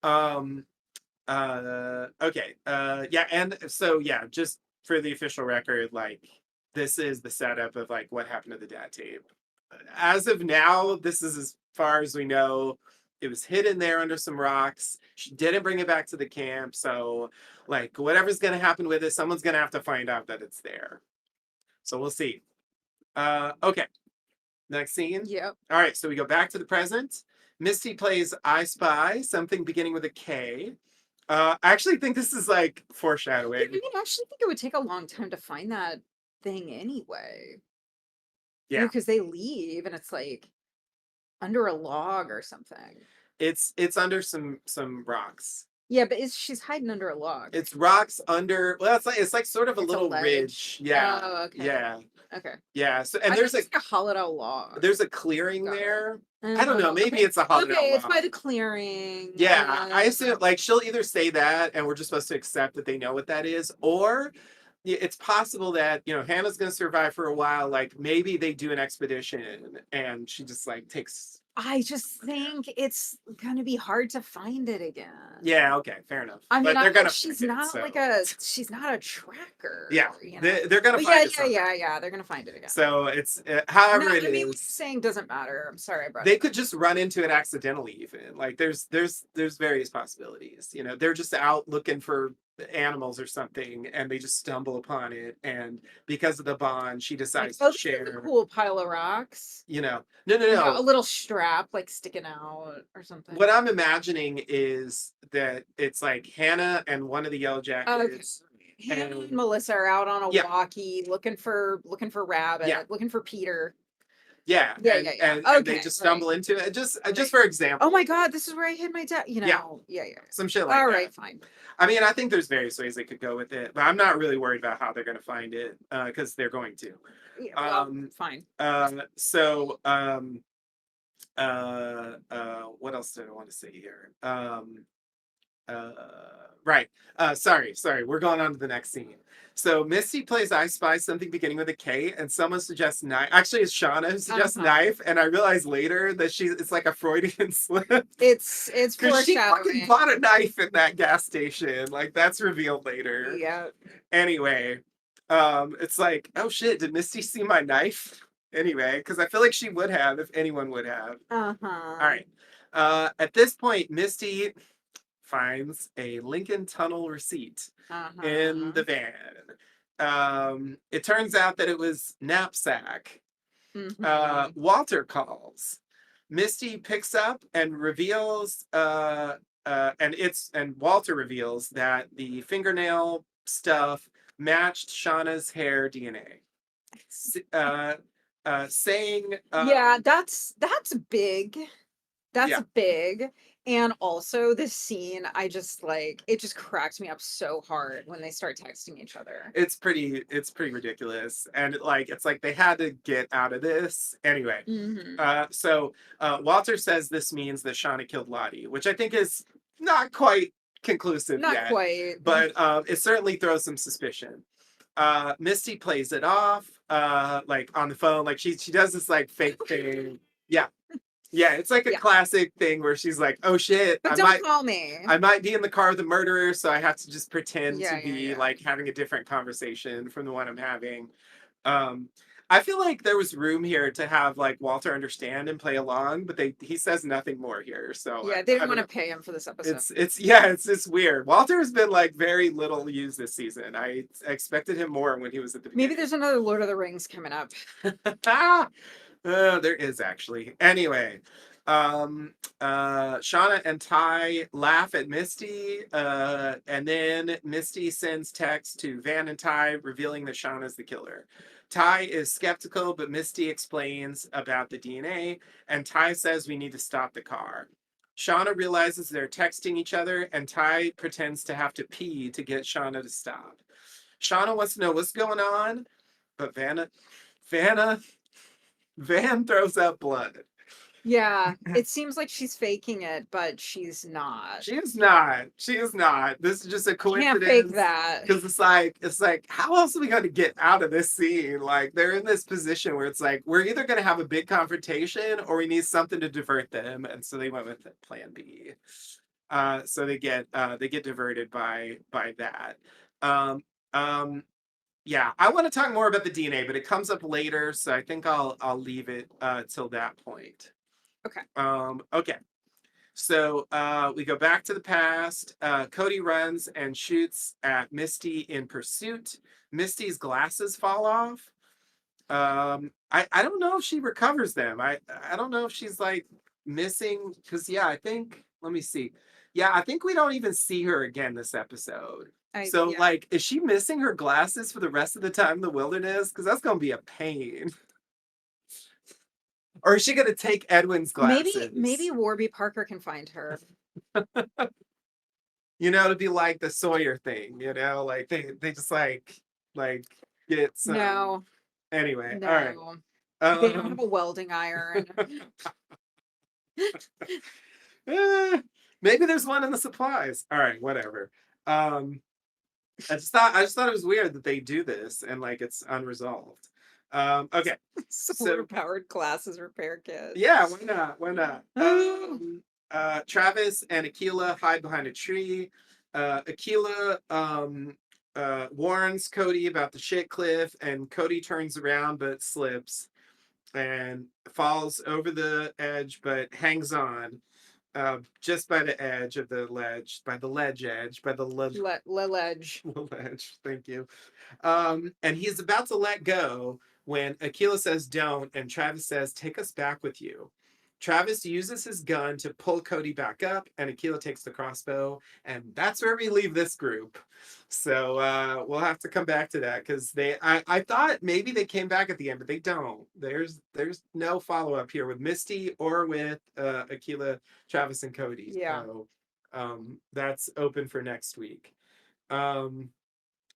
Um, okay. Yeah, and so yeah, just for the official record, like this is the setup of like what happened to the dad tape. As of now, this is as far as we know. It was hidden there under some rocks. She didn't bring it back to the camp, so like whatever's gonna happen with it, someone's gonna have to find out that it's there. So we'll see. Okay. Next scene.
Yep.
All right, so we go back to the present. Misty plays I Spy, something beginning with a K. I actually think this is like
Yeah,
foreshadowing.
I mean, I actually think it would take a long time to find that thing anyway.
Yeah,
Because they leave and it's like under a log or something.
it's under some rocks.
Yeah, but she's hiding under a log.
It's rocks under. Well, it's like sort of a
It's a
little ridge.
ledge.
Yeah,
Oh, okay.
yeah,
Okay.
yeah. So and
I thought it was like a hollowed out log.
there's a clearing
Got it.
there. I don't know. Maybe
Okay.
it's a hollowed out
Okay, it's by
log.
the clearing.
Yeah, I assume like she'll either say that and we're just supposed to accept that they know what that is, or it's possible that Hannah's gonna survive for a while. Like maybe they do an expedition and she just like takes.
I just think it's gonna be hard to find it again.
Yeah, okay, fair enough.
I mean,
But they're gonna
she's
find it,
not
so
like she's not a tracker,
yeah,
you know.
they're gonna
But yeah,
find it
yeah,
somehow.
yeah, yeah. They're gonna find it again.
So it's
No,
however
I
it
mean, what you're
is.
saying doesn't matter. I'm sorry I brought
They
it up.
could just run into it accidentally even. Like there's various possibilities. They're just out looking for animals or something and they just stumble upon it, and because of the bond she
Like,
decides to
oh, this is a
share.
cool pile of rocks.
No, no,
A
no.
little strap like sticking out or something.
What I'm imagining is that it's like Hannah and one of the
Oh, okay.
Yellowjackets.
Hannah and
And
Melissa are out on a
yeah,
walkie looking for
yeah,
Rabbit, looking for Peter.
yeah,
Yeah,
and
yeah, yeah.
and they
Okay,
just
right.
stumble into it, just
Right.
for
Oh my
example.
God, this is where I hid my dad.
Yeah,
Yeah, yeah.
some shit like
All
that.
right, fine.
I mean, I think there's various ways they could go with it, but I'm not really worried about how they're going to find it because they're going to.
Yeah, well,
Um,
fine.
so, what else did I want to say here? Uh, right. Sorry. We're going on to the next scene. So Misty plays I Spy, something beginning with a K, and someone suggests knife. Actually, it's Shauna who suggests knife, and I realize later that it's like a Freudian slip.
It's
Because she fucking
foreshadowing.
bought a knife in that gas station. Like that's revealed later.
Yeah.
Anyway, it's like, oh shit, did Misty see my knife? Anyway, because I feel like she would have if anyone would have.
Uh-huh.
All right. At this point, Misty finds a Lincoln Tunnel receipt in the
Uh-huh.
van. It turns out that it was knapsack.
Mm-hmm.
Walter calls. Misty picks up and reveals, and Walter reveals that the fingernail stuff matched Shauna's hair DNA. Saying,
Yeah, that's big. That's
yeah,
big. And also this scene, I just like it just cracked me up so hard when they start texting each other.
It's pretty ridiculous. And it's like they had to get out of this. Anyway,
Mhm.
Walter says this means that Shauna killed Lottie, which I think is not quite conclusive
Not
yet,
quite.
but it certainly throws some suspicion. Misty plays it off, like on the phone, like she does this like fake thing. Yeah, yeah, it's like a
Yeah.
classic thing where she's like, "Oh shit,
But don't call me.
I might be in the car with the murderer, so I have to just pretend to
Yeah, yeah,
be
yeah.
like having a different conversation from the one I'm having." Um, I feel like there was room here to have like Walter understand and play along, but he says nothing more here, so
Yeah, they
I
didn't
don't
wanna
know.
pay him for this episode.
It's yeah, it's weird. Walter has been like very little used this season. I expected him more when he was at the
Maybe
beginning.
there's another Lord of the Rings coming up.
There is actually. Anyway, Shauna and Ty laugh at Misty, and then Misty sends text to Van and Ty revealing that Shauna's the killer. Ty is skeptical, but Misty explains about the DNA, and Ty says we need to stop the car. Shauna realizes they're texting each other, and Ty pretends to have to pee to get Shauna to stop. Shauna wants to know what's going on, but Vanna Van throws up blood.
Yeah, it seems like she's faking it, but she's not.
She is not. She is not. This is just a
Can't fake
coincidence.
that.
Because it's like, how else are we going to get out of this scene? Like, they're in this position where it's like, we're either going to have a big confrontation or we need something to divert them. And so they went with plan B. So they get diverted by that. Um, um, yeah, I want to talk more about the DNA, but it comes up later, so I think I'll leave it till that point.
Okay.
Okay. So we go back to the past. Cody runs and shoots at Misty in pursuit. Misty's glasses fall off. I don't know if she recovers them. I don't know if she's like missing because yeah, I think let me see. Yeah, I think we don't even see her again this episode. So
Yeah.
like, is she missing her glasses for the rest of the time in the wilderness? Because that's gonna be a pain. Or is she gonna take Edwin's
Maybe
glasses?
Warby Parker can find her.
To be like the Sawyer thing, like they just like get some
No,
anyway. All right.
no. They don't have
Um
a welding iron.
eh, maybe there's one in the supplies. All right, whatever. Um I just thought it was weird that they do this and like it's unresolved. Okay.
Solar
So
powered glasses repair kit.
yeah, why not? Why not? Travis and Aquila hide behind a tree. Aquila warns Cody about the shit cliff, and Cody turns around but slips and falls over the edge but hangs on just by the edge of the ledge, by the ledge edge, by the
Ledge.
ledge. Thank you. And he's about to let go when Aquila says don't, and Travis says, take us back with you. Travis uses his gun to pull Cody back up, and Aquila takes the crossbow, and that's where we leave this group. So we'll have to come back to that because I thought maybe they came back at the end, but they don't. There's no follow up here with Misty or with Aquila, Travis, and Cody.
Yeah.
So that's open for next week. Um,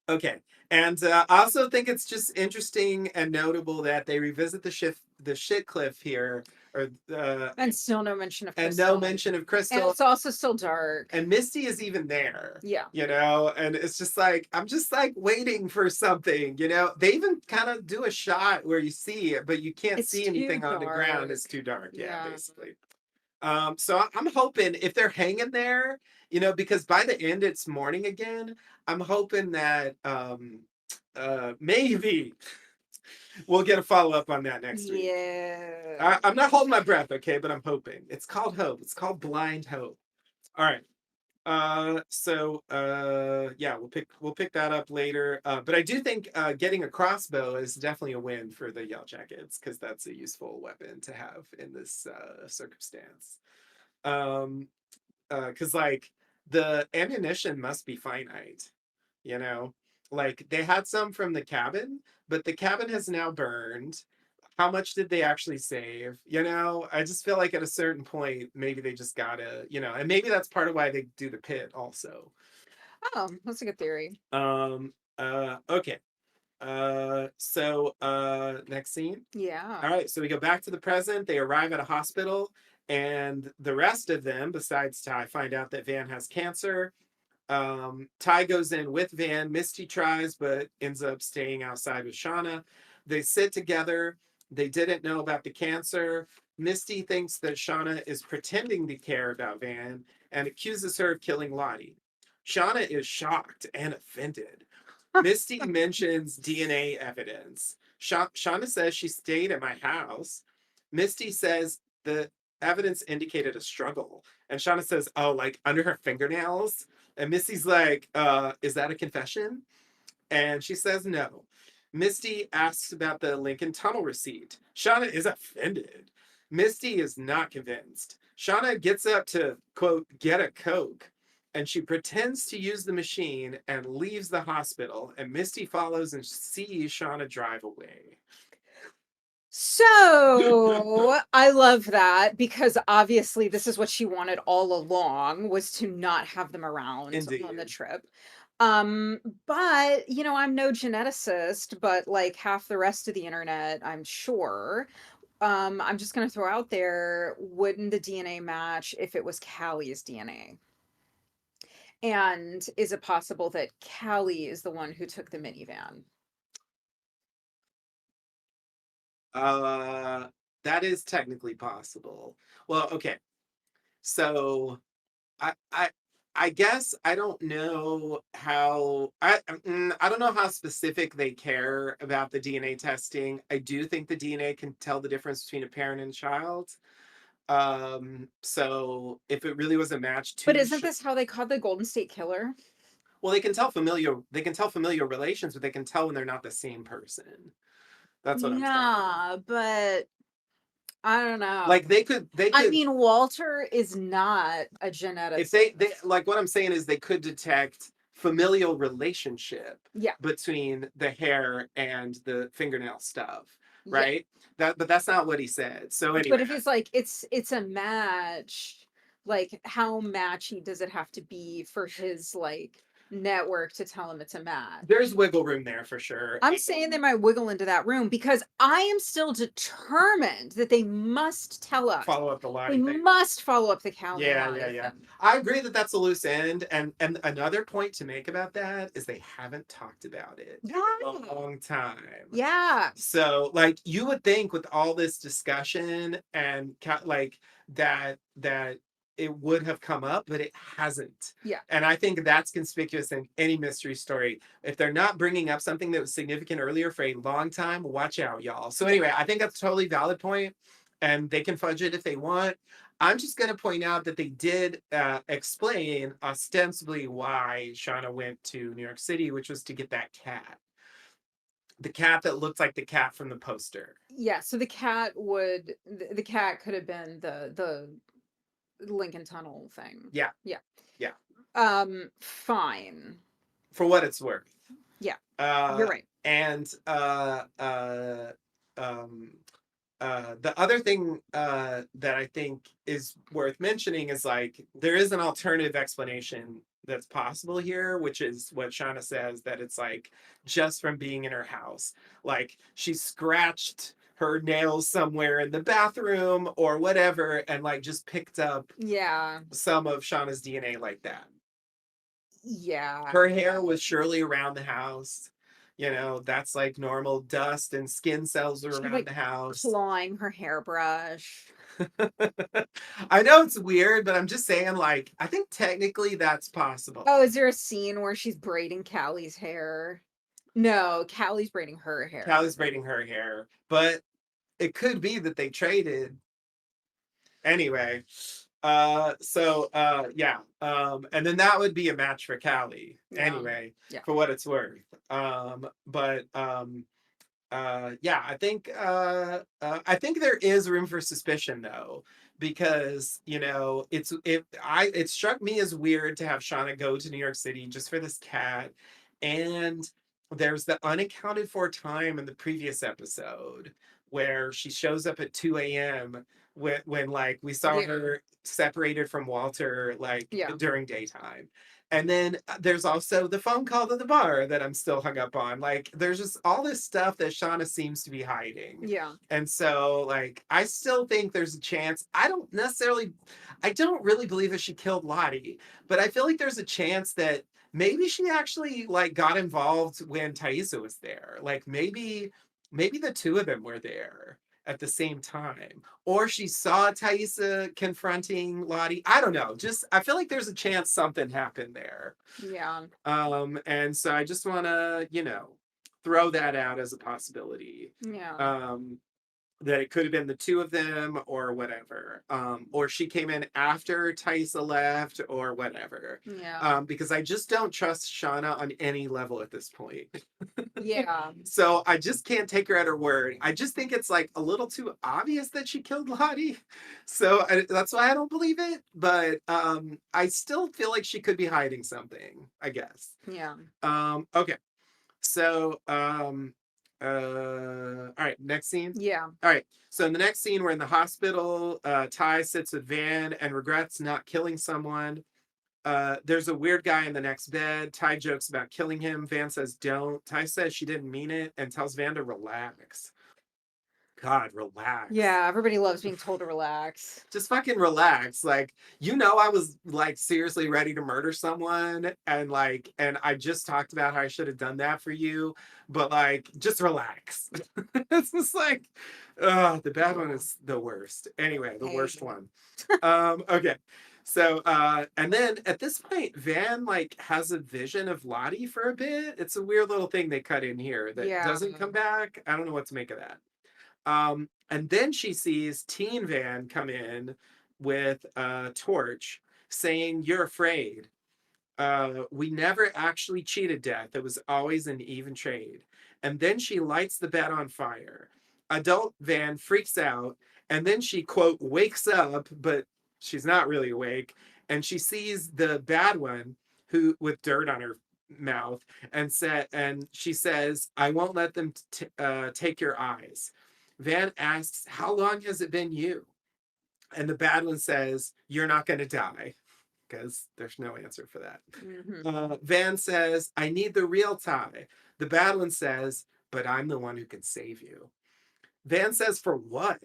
Okay, and I also think it's just interesting and notable that they revisit the shit cliff here, or
And still no mention of
and no
Crystal.
mention of
And
Crystal,
it's also still dark.
and Misty is even there.
Yeah.
And it's just like I'm just like waiting for something. They even kind of do a shot where you see it, but you can't
It's
see
too
anything on the ground. It's
dark.
too dark. Yeah,
Yeah.
basically. So I'm hoping if they're hanging there, because by the end it's morning again. I'm hoping that maybe we'll get a follow up on that next week.
Yeah.
I'm not holding my breath, okay, but I'm hoping. It's called hope. It's called blind hope. All right. Yeah, we'll pick that up later. But I do think getting a crossbow is definitely a win for the Yellowjackets because that's a useful weapon to have in this circumstance. Because like the ammunition must be finite, you know, like they had some from the cabin, but the cabin has now burned. how much did they actually save? You know, I just feel like at a certain point, maybe they just gotta, you know, and maybe that's part of why they do the pit also.
Oh, that's a good theory.
Um, okay. Next scene.
Yeah.
All right, so we go back to the present. They arrive at a hospital, and the rest of them, besides Ty, find out that Van has cancer. Ty goes in with Van. Misty tries, but ends up staying outside with Shauna. They sit together. They didn't know about the cancer. Misty thinks that Shauna is pretending to care about Van and accuses her of killing Lottie. Shauna is shocked and offended. Misty mentions DNA evidence. Shauna says she stayed at my house. Misty says the evidence indicated a struggle. And Shauna says, oh, like under her fingernails. And Misty's like, is that a confession? And she says no. Misty asks about the Lincoln Tunnel receipt. Shauna is offended. Misty is not convinced. Shauna gets up to, quote, get a Coke, and she pretends to use the machine and leaves the hospital. And Misty follows and sees Shauna drive away.
So I love that because obviously this is what she wanted all along was to not have them around on the
Indeed.
trip. Um, but you know, I'm no geneticist, but like half the rest of the internet, I'm sure. I'm just gonna throw out there, wouldn't the DNA match if it was Callie's DNA? And is it possible that Callie is the one who took the minivan?
Uh, that is technically possible. Well, okay. So I I I guess I don't know how I don't know how specific they care about the DNA testing. I do think the DNA can tell the difference between a parent and child. So if it really was a match
But
to
isn't this how they caught the Golden State Killer?
well, they can tell familial relations, but they can tell when they're not the same person. That's what I'm saying.
Yeah, but I don't know.
Like they
I
could
mean, Walter is not a
if
geneticist.
they like what I'm saying is they could detect familial relationship
Yeah,
between the hair and the fingernail stuff,
yeah.
right? But that's not what he said. So
But
anyway,
if it's like it's a match, like how matchy does it have to be for his like network to tell him it's a
there's
match?
wiggle room there for sure.
I'm saying they might wiggle into that room because I am still determined that they must tell us.
Follow up the
They
line thing.
must follow up the Callie and
Yeah,
Lottie
yeah, yeah.
thing.
I agree that that's a loose end, and another point to make about that is they haven't talked about it in
Yeah.
a long time.
Yeah.
So, like, you would think with all this discussion and like that it would have come up, but it hasn't.
Yeah.
And I think that's conspicuous in any mystery story. If they're not bringing up something that was significant earlier for a long time, watch out, y'all. So
Yeah.
anyway, I think that's a totally valid point, and they can fudge it if they want. I'm just going to point out that they did explain ostensibly why Shauna went to New York City, which was to get that cat. The cat that looked like the cat from the poster.
Yeah, so the cat would the cat could have been the Lincoln Tunnel thing.
Yeah,
Yeah.
yeah.
Fine.
For what it's worth.
Yeah, you're
Uh,
right.
and the other thing that I think is worth mentioning is like there is an alternative explanation that's possible here, which is what Shauna says that it's like just from being in her house, like she scratched her nails somewhere in the bathroom or whatever, and like just picked up
Yeah.
some of Shauna's DNA like that.
Yeah.
Her hair was surely around the house. You know, that's like normal dust and skin cells are
She's
around
like
the house.
clawing her hairbrush.
I know it's weird, but I'm just saying, like, I think technically that's possible.
Oh, is there a scene where she's braiding Callie's hair? No, Callie's braiding her hair.
Callie's braiding her hair, but it could be that they traded anyway. Yeah. And then that would be a match for Callie
Yeah.
anyway,
Yeah.
for what it's worth. But yeah, I think there is room for suspicion though, because you know it struck me as weird to have Shauna go to New York City just for this cat, and there's the unaccounted for time in the previous episode where she shows up at 2 a.m. When like we saw
Yeah.
her separated from Walter like
Yeah.
during daytime. And then there's also the phone call to the bar that I'm still hung up on. Like, there's just all this stuff that Shauna seems to be hiding.
Yeah.
And so, like, I still think there's a chance. I don't really believe that she killed Lottie, but I feel like there's a chance that maybe she actually like got involved when Thaisa was there. Like maybe the two of them were there at the same time. Or she saw Thaisa confronting Lottie. I don't know. Just I feel like there's a chance something happened there.
Yeah.
And so I just wanna, throw that out as a possibility.
Yeah.
Um that it could have been the two of them or whatever. Or she came in after Taisa left or whatever.
Yeah.
Because I just don't trust Shauna on any level at this point.
Yeah.
So I just can't take her at her word. I just think it's like a little too obvious that she killed Lottie. So that's why I don't believe it. But I still feel like she could be hiding something, I guess.
Yeah.
Okay. So, all right, next scene.
Yeah.
All right. So in the next scene, we're in the hospital. Ty sits with Van and regrets not killing someone. There's a weird guy in the next bed. Ty jokes about killing him. Van says, don't. Ty says she didn't mean it and tells Van to relax. God, relax.
Yeah. Everybody loves being told to relax.
Just fucking relax. Like, I was like seriously ready to murder someone and I just talked about how I should have done that for you, but like just relax. It's just like the bad one is the worst. Anyway, the worst one. Okay. So and then at this point Van like has a vision of Lottie for a bit. It's a weird little thing they cut in here that
Yeah.
doesn't come back. I don't know what to make of that. And then she sees Teen Van come in with a torch saying, "You're afraid. We never actually cheated death. It was always an even trade." And then she lights the bed on fire. Adult Van freaks out. And then she, quote, wakes up, but she's not really awake. And she sees the bad one who with dirt on her mouth and she says, "I won't let them take your eyes." Van asks, "How long has it been you?" And the bad one says, "You're not going to die," because there's no answer for that. Van says, "I need the real Ty." The bad one says, "But I'm the one who can save you." Van says, "For what?"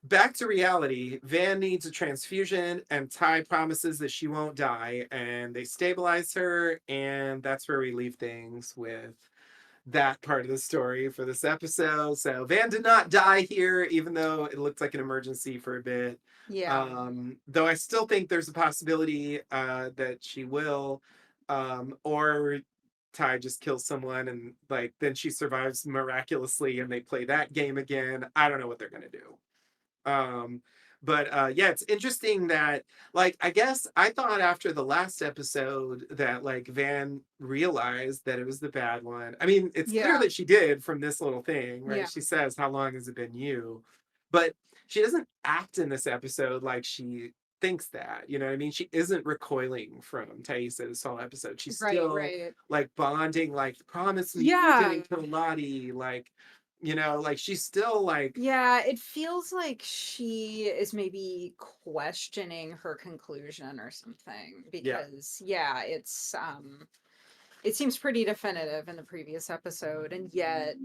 Back to reality, Van needs a transfusion, and Ty promises that she won't die, and they stabilize her, and that's where we leave things with that part of the story for this episode. So Van did not die here, even though it looked like an emergency for a bit.
Yeah.
Though I still think there's a possibility that she will, or Ty just kills someone and like then she survives miraculously and they play that game again. I don't know what they're gonna do. Um, but yeah, it's interesting that like I guess I thought after the last episode that like Van realized that it was the bad one. I mean, it's clear
Yeah.
that she did from this little thing, right?
Yeah.
She says, "How long has it been you?" But she doesn't act in this episode like she thinks that. You know what I mean? She isn't recoiling from Thaisa this whole episode. She's
Right.
still
Right.
like bonding, like, "Promise me you
Yeah.
didn't kill Lottie," like, like she's still like
Yeah, it feels like she is maybe questioning her conclusion or something
yeah.
because yeah, it seems pretty definitive in the previous episode and yet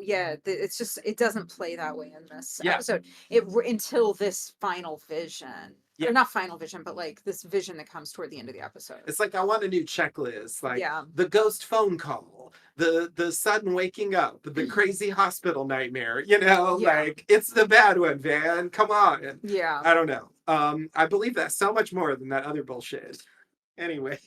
yeah, it's just it doesn't play that way in this
Yeah.
episode. Until this final vision.
Yeah.
Or not final vision, but like this vision that comes toward the end of the episode.
It's like I want a new checklist, like
Yeah.
the ghost phone call, the sudden waking up, the crazy hospital nightmare.
Yeah.
Like it's the bad one, Van. Come on.
Yeah.
I don't know. I believe that so much more than that other bullshit. Anyway,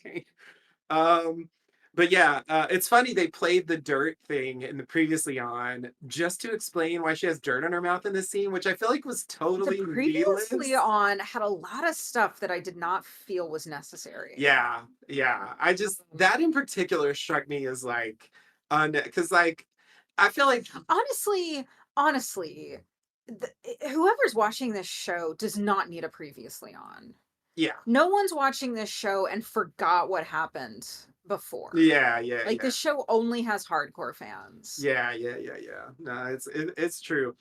um, but yeah, it's funny they played the dirt thing in the previously on just to explain why she has dirt on her mouth in this scene, which I feel like was
The
totally
previously
needless.
on had a lot of stuff that I did not feel was necessary.
Yeah, yeah. I just that in particular struck me as like because like I feel like
Honestly, whoever's watching this show does not need a previously on.
yeah.
No one's watching this show and forgot what happened before.
Yeah,
Like
yeah.
this show only has hardcore fans.
Yeah. No, it's true.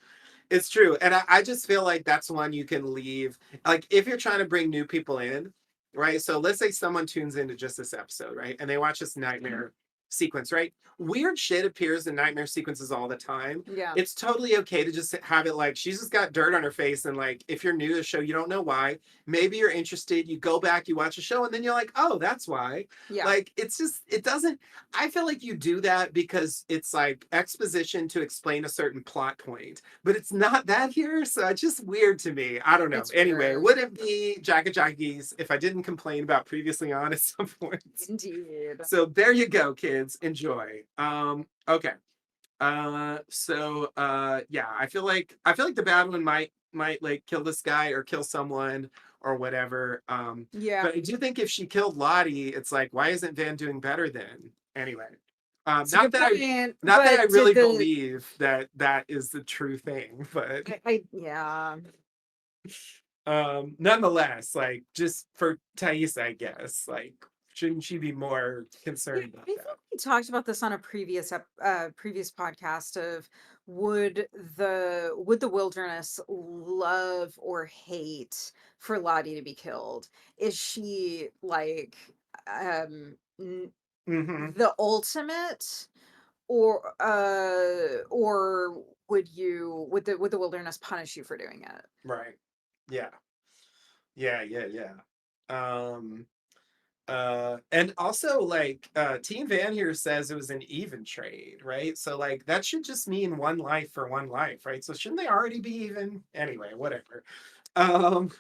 It's true. And I just feel like that's one you can leave. Like, if you're trying to bring new people in, right? So let's say someone tunes into just this episode, right? And they watch this nightmare sequence, right? Weird shit appears in nightmare sequences all the time.
Yeah.
It's totally okay to just have it like she's just got dirt on her face. And like, if you're new to the show, you don't know why. Maybe you're interested, you go back, you watch a show, and then you're like, oh, that's why.
Yeah.
Like, it's just, it doesn't, I feel like you do that because it's like exposition to explain a certain plot point, but it's not that here. So it's just weird to me. I don't know.
It's
Anyway,
weird.
would it be Jacket Jockeys if I didn't complain about previously on at some point?
Indeed.
So there you go, kids. Enjoy. Okay. Yeah, I feel like the bad one might like kill this guy or kill someone or whatever.
Yeah.
But I do think if she killed Lottie, it's like, why isn't Van doing better then? Anyway.
It's a
Not
good
that I
point.
not that I
But
really
did the
believe that that is the true thing, but
yeah.
nonetheless, like just for Thais, I guess, like shouldn't she be more
Yeah,
concerned
I
about
think
that?
we talked about this on a previous podcast of would the wilderness love or hate for Lottie to be killed? Is she like
Mm-hmm.
the ultimate, or would the wilderness punish you for doing it?
Right. Yeah. Yeah. Um and also like Team Van here says it was an even trade, right? So like that should just mean one life for one life, right? So shouldn't they already be even? Anyway, whatever. Um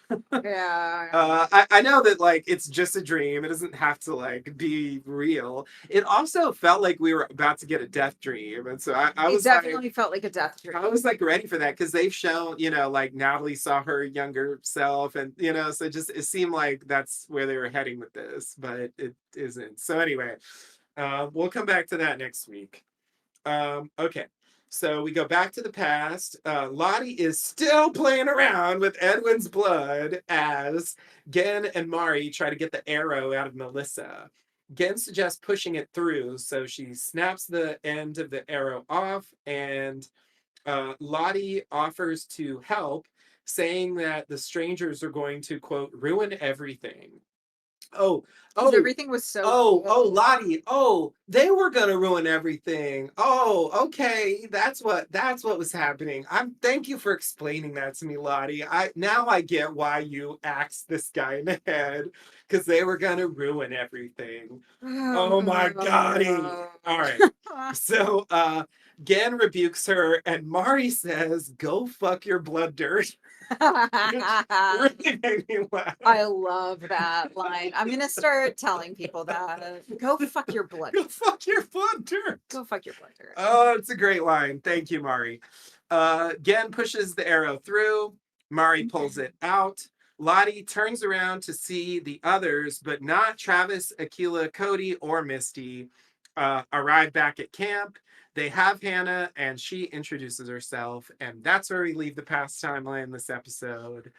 Yeah.
I know that like it's just a dream. It doesn't have to like be real. It also felt like we were about to get a death dream. And so I
It
was like,
definitely felt like a death
I
dream.
was like ready for that because they've shown, like Natalie saw her younger self, and so just it seemed like that's where they were heading with this, but it isn't. So anyway, we'll come back to that next week. Okay. So we go back to the past. Lottie is still playing around with Edwin's blood as Gen and Mari try to get the arrow out of Melissa. Gen suggests pushing it through, so she snaps the end of the arrow off, and Lottie offers to help, saying that the strangers are going to, quote, ruin everything. Oh,
Because
oh,
everything was so
oh,
cool.
Lottie. Oh, they were gonna ruin everything. Oh, okay. That's what was happening. Thank you for explaining that to me, Lottie. I get why you axed this guy in the head because they were gonna ruin everything. Oh my goddy. All right. So Gan rebukes her and Mari says, go fuck your blood dirt. Which really made me laugh.
I love that line. I'm gonna start telling people that. Go fuck your blood.
Go fuck your blood dirt.
Go fuck your blood.
Oh, it's a great line. Thank you, Mari. Gen pushes the arrow through. Mari pulls it out. Lottie turns around to see the others, but not Travis, Aquila, Cody, or Misty. Arrive back at camp. They have Hannah, and she introduces herself, and that's where we leave the past timeline this episode.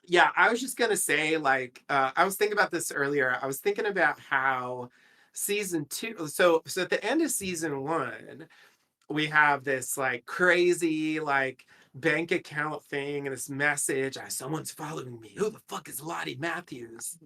Yeah, I was just gonna say, like, I was thinking about this earlier. I was thinking about how season two, so at the end of season one, we have this like crazy like bank account thing and this message, someone's following me. Who the fuck is Lottie Matthews?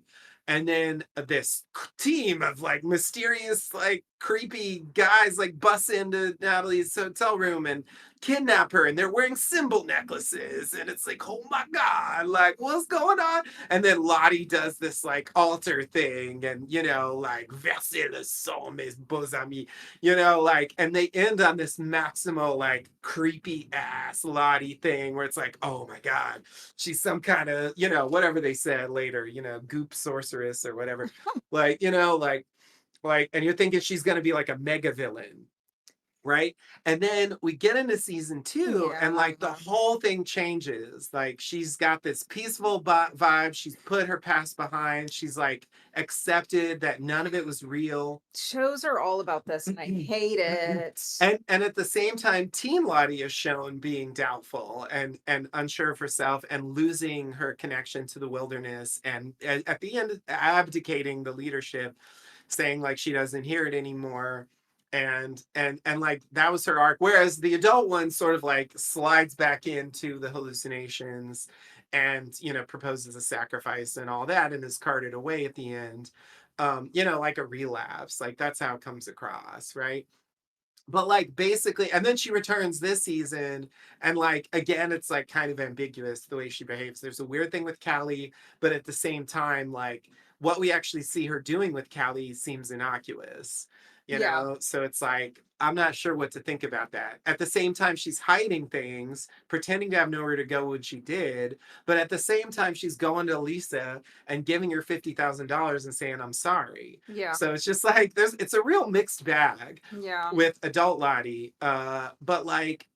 And then this team of like mysterious, like creepy guys like bust into Natalie's hotel room and kidnap her, and they're wearing symbol necklaces, and it's like, oh my god, like what's going on? And then Lottie does this like altar thing, and like verser le sang mes beaux amis, like, and they end on this maximal like creepy ass Lottie thing where it's like, oh my god, she's some kind of, whatever they said later, goop sorceress or whatever. Like, and you're thinking she's gonna be like a mega villain, right? And then we get into season two, and
Yeah.
like the whole thing changes. Like she's got this peaceful vibe. She's put her past behind. She's like accepted that none of it was real.
Shows are all about this, and I hate it.
And at the same time, Teen Lottie is shown being doubtful and unsure of herself and losing her connection to the wilderness, and at the end abdicating the leadership, saying like she doesn't hear it anymore. And like that was her arc, whereas the adult one sort of like slides back into the hallucinations and proposes a sacrifice and all that and is carted away at the end, like a relapse, like that's how it comes across, right? But like basically, and then she returns this season, and like again it's like kind of ambiguous the way she behaves. There's a weird thing with Callie, but at the same time, like what we actually see her doing with Callie seems innocuous,
Yeah.
so it's like I'm not sure what to think about that. At the same time, she's hiding things, pretending to have nowhere to go when she did, but at the same time she's going to Lisa and giving her $50,000 and saying I'm sorry.
Yeah.
So it's just like it's a real mixed bag
Yeah.
with adult Lottie. But like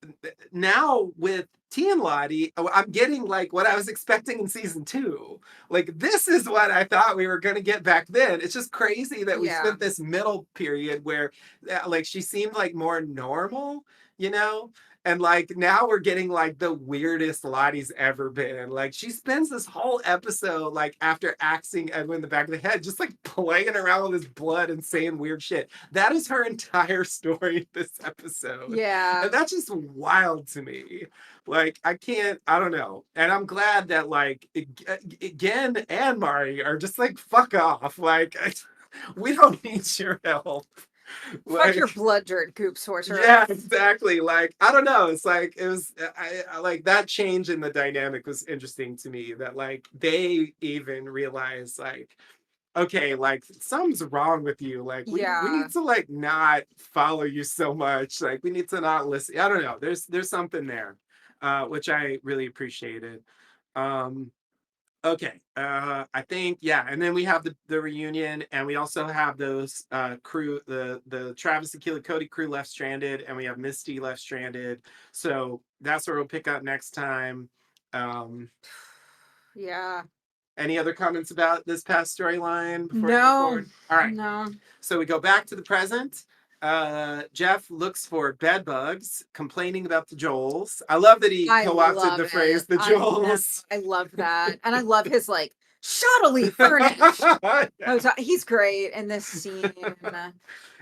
now with teen Lottie, I'm getting like what I was expecting in season two. Like this is what I thought we were gonna get back then. It's just crazy that we
Yeah.
spent this middle period where like she seemed like more normal, you know? And like now we're getting like the weirdest Lottie's ever been. Like she spends this whole episode like after axing Edwin in the back of the head, just like playing around with his blood and saying weird shit. That is her entire story this episode.
Yeah.
And that's just wild to me. Like I don't know. And I'm glad that like Gen and Mari are just like fuck off. Like we don't need your help.
Fuck your
Like
blood dirt, goop
yeah,
sorceress.
exactly. Like I don't know. It's like it was. I like that change in the dynamic was interesting to me. That like they even realized like, okay, like something's wrong with you. Like we
Yeah.
need to like not follow you so much. Like we need to not listen. I don't know. There's something there, which I really appreciated. Um, Okay. I think yeah, and then we have the reunion, and we also have those crew, the Travis and Keelan Cody crew left stranded, and we have Misty left stranded. So that's where we'll pick up next time. Um,
Yeah.
any other comments about this past storyline before we move
No.
forward? All right.
No.
So we go back to the present. Jeff looks for bed bugs, complaining about the Joels. I love that he
I
co-opted
love
the phrase
it.
the
I know.
Joels.
I love that. And I love his like shoddily furnished.
Yeah.
He's great in this scene.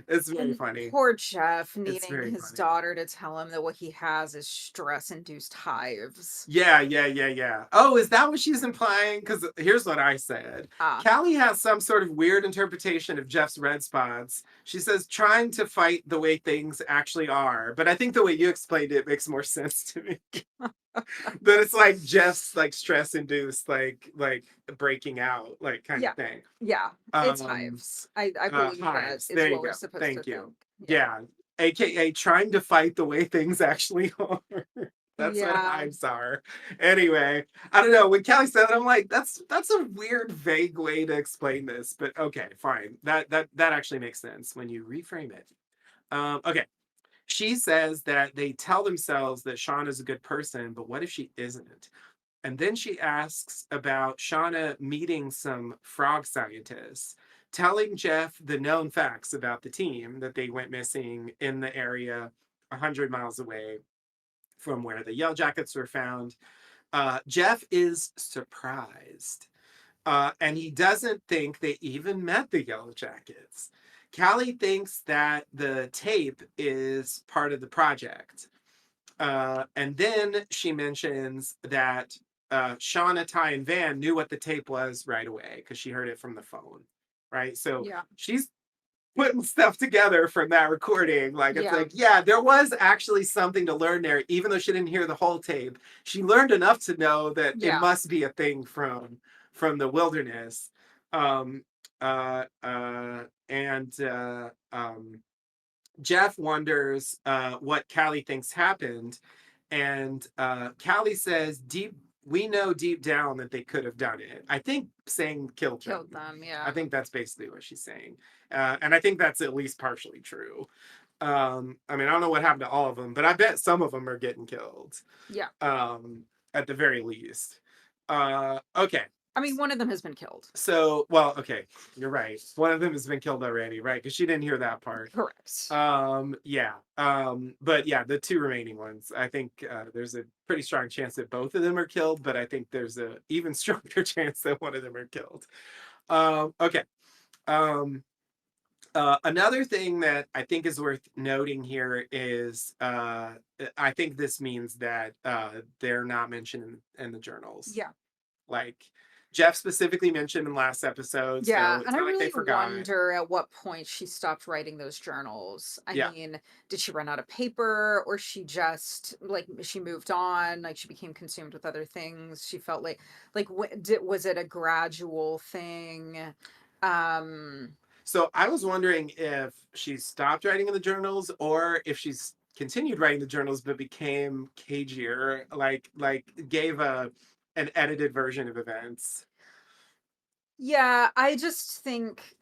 It's very
And
funny.
poor Jeff
It's
needing
very
his
funny.
daughter to tell him that what he has is stress-induced hives.
Yeah. Oh, is that what she's implying? Because here's what I said.
Ah,
Callie has some sort of weird interpretation of Jeff's red spots. She says trying to fight the way things actually are. But I think the way you explained it makes more sense to me. That it's like Jeff's like stress induced, like breaking out, like kind of
yeah.
thing.
Yeah. It's
Um
hives. I believe that
Hives.
is
There you
what we're
go.
supposed to
Thank
think.
you.
Yeah.
Yeah. AKA trying to fight the way things actually are. That's what
Yeah.
hives are. Anyway, I don't know. When Kelly said it, I'm like, that's a weird, vague way to explain this. But okay, fine. That actually makes sense when you reframe it. Okay. She says that they tell themselves that Sean is a good person, but what if she isn't? And then she asks about Shauna meeting some frog scientists, telling Jeff the known facts about the team that they went missing in the area 100 miles away from where the Yellowjackets were found. Jeff is surprised, and he doesn't think they even met the Yellowjackets. Callie thinks that the tape is part of the project. And then she mentions that Shauna, Ty, and Van knew what the tape was right away because she heard it from the phone. Right. So
Yeah.
she's putting stuff together from that recording. Like it's
Yeah.
like, yeah, there was actually something to learn there, even though she didn't hear the whole tape. She learned enough to know that it
Yeah.
must be a thing from the wilderness. Um, and Jeff wonders what Callie thinks happened, and Callie says, "Deep, we know deep down that they could have done it." I think saying killed
Killed
them.
them.
I
Yeah.
think that's basically what she's saying, and I think that's at least partially true. I mean, I don't know what happened to all of them, but I bet some of them are getting killed.
Yeah.
Um, at the very least. Okay.
I mean, one of them has been killed.
So, well, okay, you're right. One of them has been killed already, right? Because she didn't hear that part.
Correct.
Yeah. But yeah, the two remaining ones, I think there's a pretty strong chance that both of them are killed, but I think there's a even stronger chance that one of them are killed. Okay. Um, Another thing that I think is worth noting here is I think this means that they're not mentioned in the journals.
Yeah.
Like Jeff specifically mentioned in last episode,
Yeah,
so it's
and I
not like they
really
forgot.
wonder at what point she stopped writing those journals. I
Yeah.
mean, did she run out of paper or she just like she moved on, like she became consumed with other things. She felt like was it a gradual thing? Um
So I was wondering if she stopped writing in the journals or if she's continued writing the journals but became cagier, like gave a an edited version of events.
yeah, I just think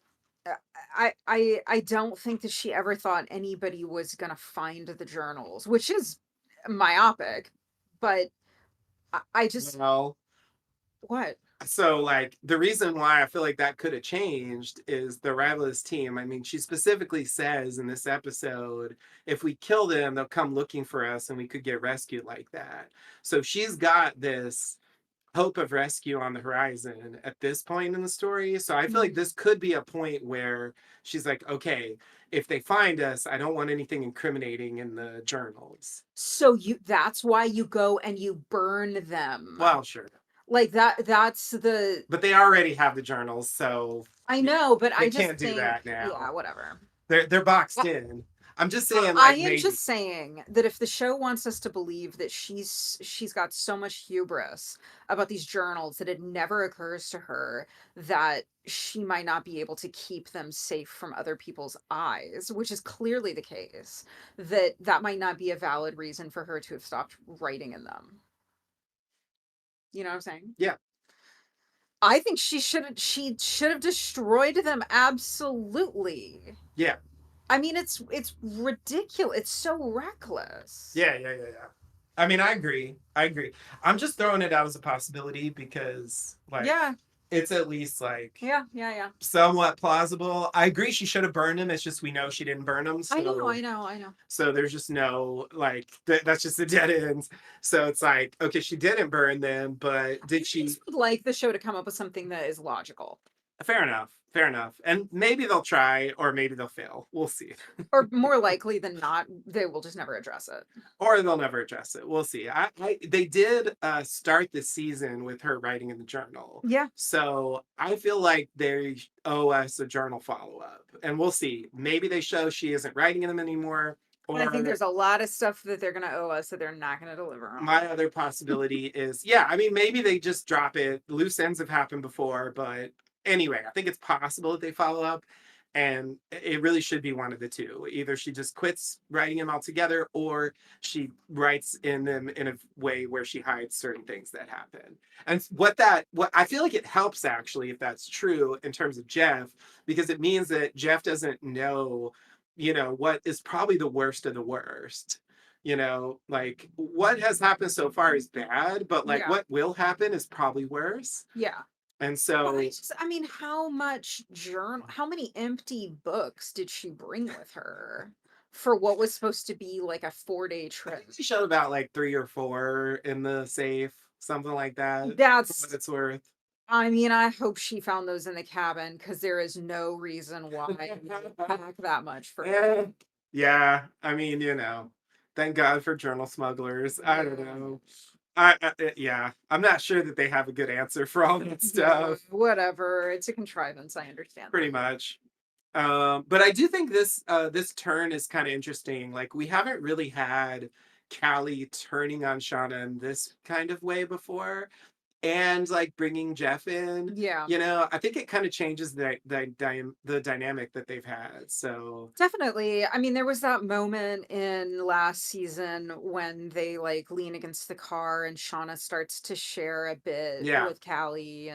uh, I don't think that she ever thought anybody was going to find the journals, which is myopic, but I just
Well,
what?
so like the reason why I feel like that could have changed is the rivalist team. I mean, she specifically says in this episode, if we kill them, they'll come looking for us and we could get rescued like that. So she's got this hope of rescue on the horizon at this point in the story. So I feel like
Mhm.
this could be a point where she's like, okay, if they find us, I don't want anything incriminating in the journals.
So you that's why you go and you burn them.
Well, sure.
Like that's the
But they already have the journals, so
I know, but
they
I just
can't do
think
that now.
yeah, whatever.
They're boxed
Well,
in. I'm just saying,
I
like
am
maybe.
just saying that if the show wants us to believe that she's got so much hubris about these journals that it never occurs to her that she might not be able to keep them safe from other people's eyes, which is clearly the case, that that might not be a valid reason for her to have stopped writing in them. You know what I'm saying?
Yeah,
I think she should have destroyed them absolutely.
yeah,
I mean, it's ridiculous. It's so reckless.
yeah. I mean, I agree. I agree. I'm just throwing it out as a possibility because, like,
Yeah,
it's at least like
yeah.
somewhat plausible. I agree she should have burned him. It's just we know she didn't burn him,
I know,
so
I know.
there's just no like that's just a dead end. So it's like okay, she didn't burn them, but
I
did she?
just would like the show to come up with something that is logical,
Fair enough. Fair enough. And maybe they'll try, or maybe they'll fail. We'll see.
or more likely than not, they will just never address it.
Or they'll never address it. We'll see. They did start the season with her writing in the journal,
Yeah,
so I feel like they owe us a journal follow up, and we'll see. Maybe they show she isn't writing in them anymore,
and I think
or
there's a lot of stuff that they're gonna owe us that they're not gonna deliver on.
my other possibility is yeah. I mean, maybe they just drop it. Loose ends have happened before, but anyway, I think it's possible that they follow up. And it really should be one of the two. Either she just quits writing them altogether, or she writes in them in a way where she hides certain things that happen. And what I feel like it helps actually if that's true in terms of Jeff, because it means that Jeff doesn't know, what is probably the worst of the worst. Like what has happened so far is bad, but like
Yeah,
what will happen is probably worse.
yeah.
And
But
so
I mean, how many empty books did she bring with her for what was supposed to be like a 4-day
I
trip?
think she showed about like 3 or 4 in the safe, something like that, for what
That's
it's worth.
I mean, I hope she found those in the cabin because there is no reason why you would pack that much for her.
Eh, yeah, I mean, thank God for journal smugglers. I don't
Yeah.
know. Yeah, I'm not sure that they have a good answer for all that
Yeah,
stuff,
whatever. It's a contrivance. I understand
pretty
that.
much. But I do think this turn is kind of interesting. Like we haven't really had Callie turning on Shauna in this kind of way before. And like bringing Jeff in,
Yeah.
I think it kind of changes the dynamic that they've had. So
Definitely. I mean, there was that moment in last season when they like lean against the car and Shauna starts to share a bit
yeah,
with Callie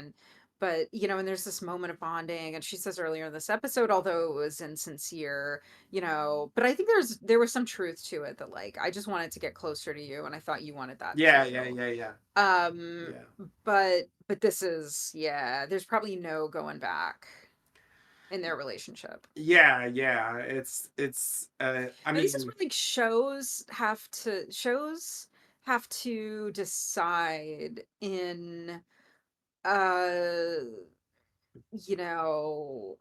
but and there's this moment of bonding and she says earlier in this episode, although it was insincere, but I think there was some truth to it that like I just wanted to get closer to you and I thought you wanted that
yeah, yeah,
too.
yeah, yeah,
Um,
yeah,
but this is yeah, there's probably no going back in their relationship.
yeah. It's. I
And this is
mean,
where like shows have to decide in uh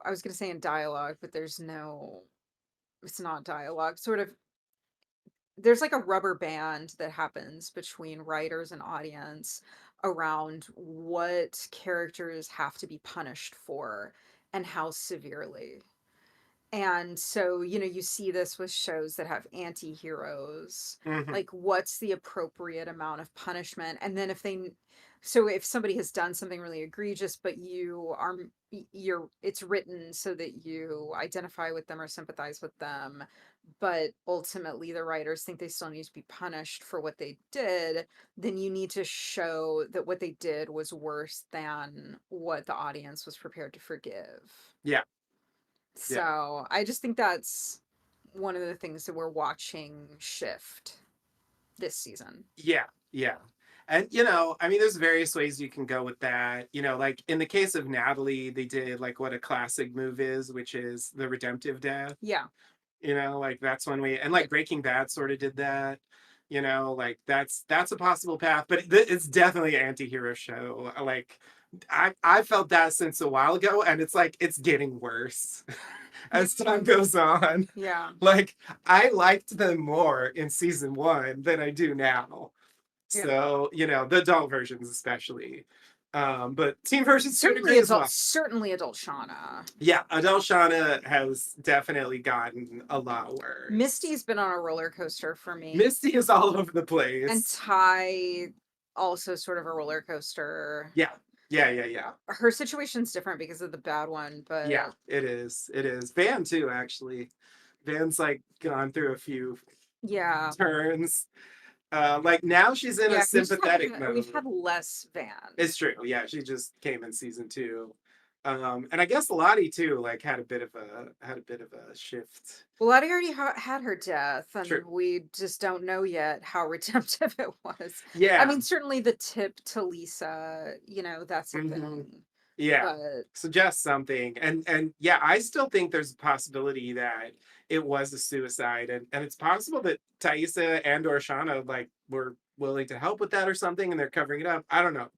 I was gonna say in dialogue, but it's not dialogue. Sort of, there's like a rubber band that happens between writers and audience around what characters have to be punished for and how severely. And so, you see this with shows that have anti-heroes.
Hmm.
Like, what's the appropriate amount of punishment? And then so if somebody has done something really egregious, but it's written so that you identify with them or sympathize with them, but ultimately the writers think they still need to be punished for what they did, then you need to show that what they did was worse than what the audience was prepared to forgive.
Yeah, yeah,
So I just think that's one of the things that we're watching shift this season.
yeah, yeah. And I mean, there's various ways you can go with that. Like in the case of Natalie, they did like what a classic move is, which is the redemptive death.
Yeah.
Like that's one way, and like
Yep.
Breaking Bad sort of did that. Like that's a possible path, but it's definitely an anti-hero show. Like I felt that since a while ago, and it's like it's getting worse
Yeah.
as time goes on.
Yeah.
Like I liked them more in season one than I do now.
Yeah.
So the adult versions especially, but teen versions to a degree as well.
Certainly adult Shauna.
Yeah, Adele Shauna has definitely gotten a lot worse.
Misty's been on a roller coaster for me.
Misty is all over the
And
place.
Ty also sort of a roller coaster.
Yeah, yeah, yeah, yeah.
Her situation's different because of the bad one,
Yeah,
but
it is. It is. Van too, actually. Van's like gone through a few
yeah.
turns. Like now she's in a
Yeah,
sympathetic
we've
mode.
had less Van.
It's true. Yeah, she just came in season two. And I guess Lottie too, like had a bit of a shift.
Well, Lottie already had her death,
True.
and we just don't know yet how redemptive it was. I
Yeah.
mean, certainly the tip to Lisa, that's a
Hmm.
thing.
Yeah.
But
Suggest something. And yeah, I still think there's a possibility that it was a suicide. And it's possible that Thaisa and or Shauna like were willing to help with that or something and they're covering it up. I don't know.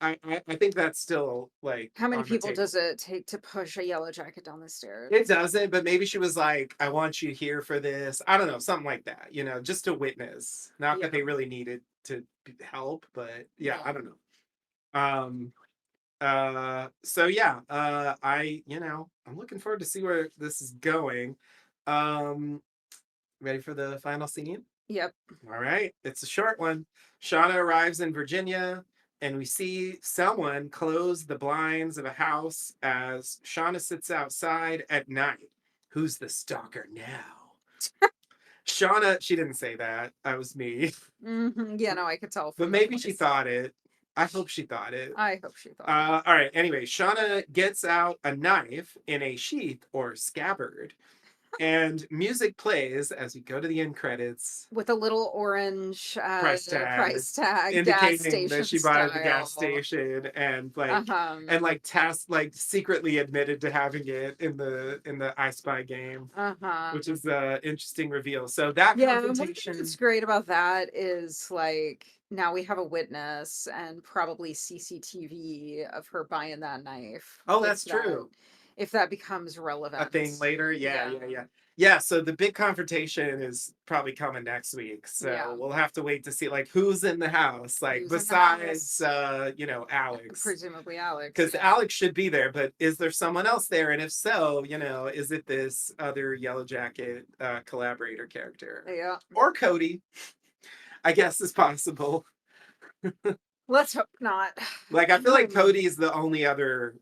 I think that's still like
how many
on the
people does
table.
it take to push a yellow jacket down the stairs?
It doesn't, but maybe she was like, I want you here for this. I don't know, something like that, just to witness. Not that
Yeah.
they really needed to help, but yeah, I
No.
don't know. So yeah, I'm looking forward to see where this is going. Um, ready for the final scene?
Yep.
All right, it's a short one. Shauna arrives in Virginia, and we see someone close the blinds of a house as Shauna sits outside at night. Who's the stalker now? Shauna, she didn't say that. That was me.
Yeah, no, I could tell
But
from the
maybe she
voice.
thought it. I hope she thought it.
I hope she thought it.
All right. Anyway, Shauna gets out a knife in a sheath or scabbard, and music plays as we go to the end credits.
With a little orange
Price tag
price tag, gas
indicating that
station
she bought it at the gas
style.
station and
Uh-huh.
like secretly admitted to having it in the I Spy game,
Uh-huh.
which is a interesting reveal. So that
Yeah, and one thing that's
confrontation.
great about that is like now we have a witness and probably CCTV of her buying that knife
Oh, that's true.
if that becomes
A
relevant.
thing later. Yeah,
Yeah.
yeah, yeah. Yeah, so the big confrontation is probably coming next week. So
Yeah.
we'll have to wait to see like who's in the house, like
Who's in the
besides
house?
Alex.
Presumably Alex,
Because
yeah.
Alex should be there, but is there someone else there? And if so, is it this other Yellow Jacket collaborator character?
Yeah.
Or Cody, I guess is possible.
Let's hope not.
Like I feel like
Um,
Cody is the only other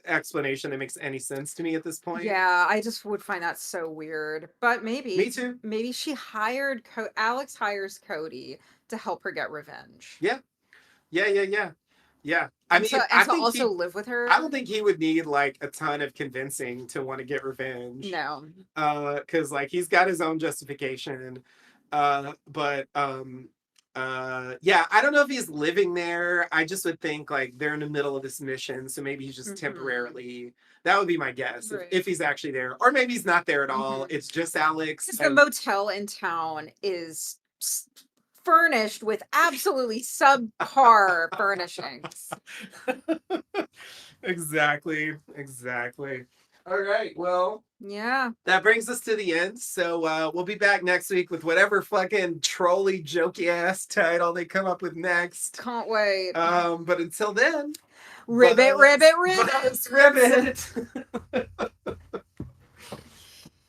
explanation that makes any sense to me at this point.
yeah, I just would find that so weird. But
Me
maybe,
too.
maybe she hired Alex hires Cody to help her get revenge.
Yeah. Yeah, yeah, yeah. Yeah. I
And
mean,
to also live with
I
her.
don't think he would need like a ton of convincing to want to get revenge.
No.
Because like he's got his own justification. But yeah, I don't know if he's living there. I just would think like they're in the middle of this mission, so maybe he's just
Hmm.
temporarily. That would be my guess if
Right.
he's actually there, or maybe he's not there at all.
Hmm.
It's just Alex
Because the
and
motel in town is furnished with absolutely subpar furnishings.
Exactly. Exactly. All right. Well,
Yeah.
that brings us to the end. So we'll be back next week with whatever fucking trolly jokey ass title they come up with next.
Can't wait.
But until then,
Ribbit, ribbit, ribbit.
buzz ribbit.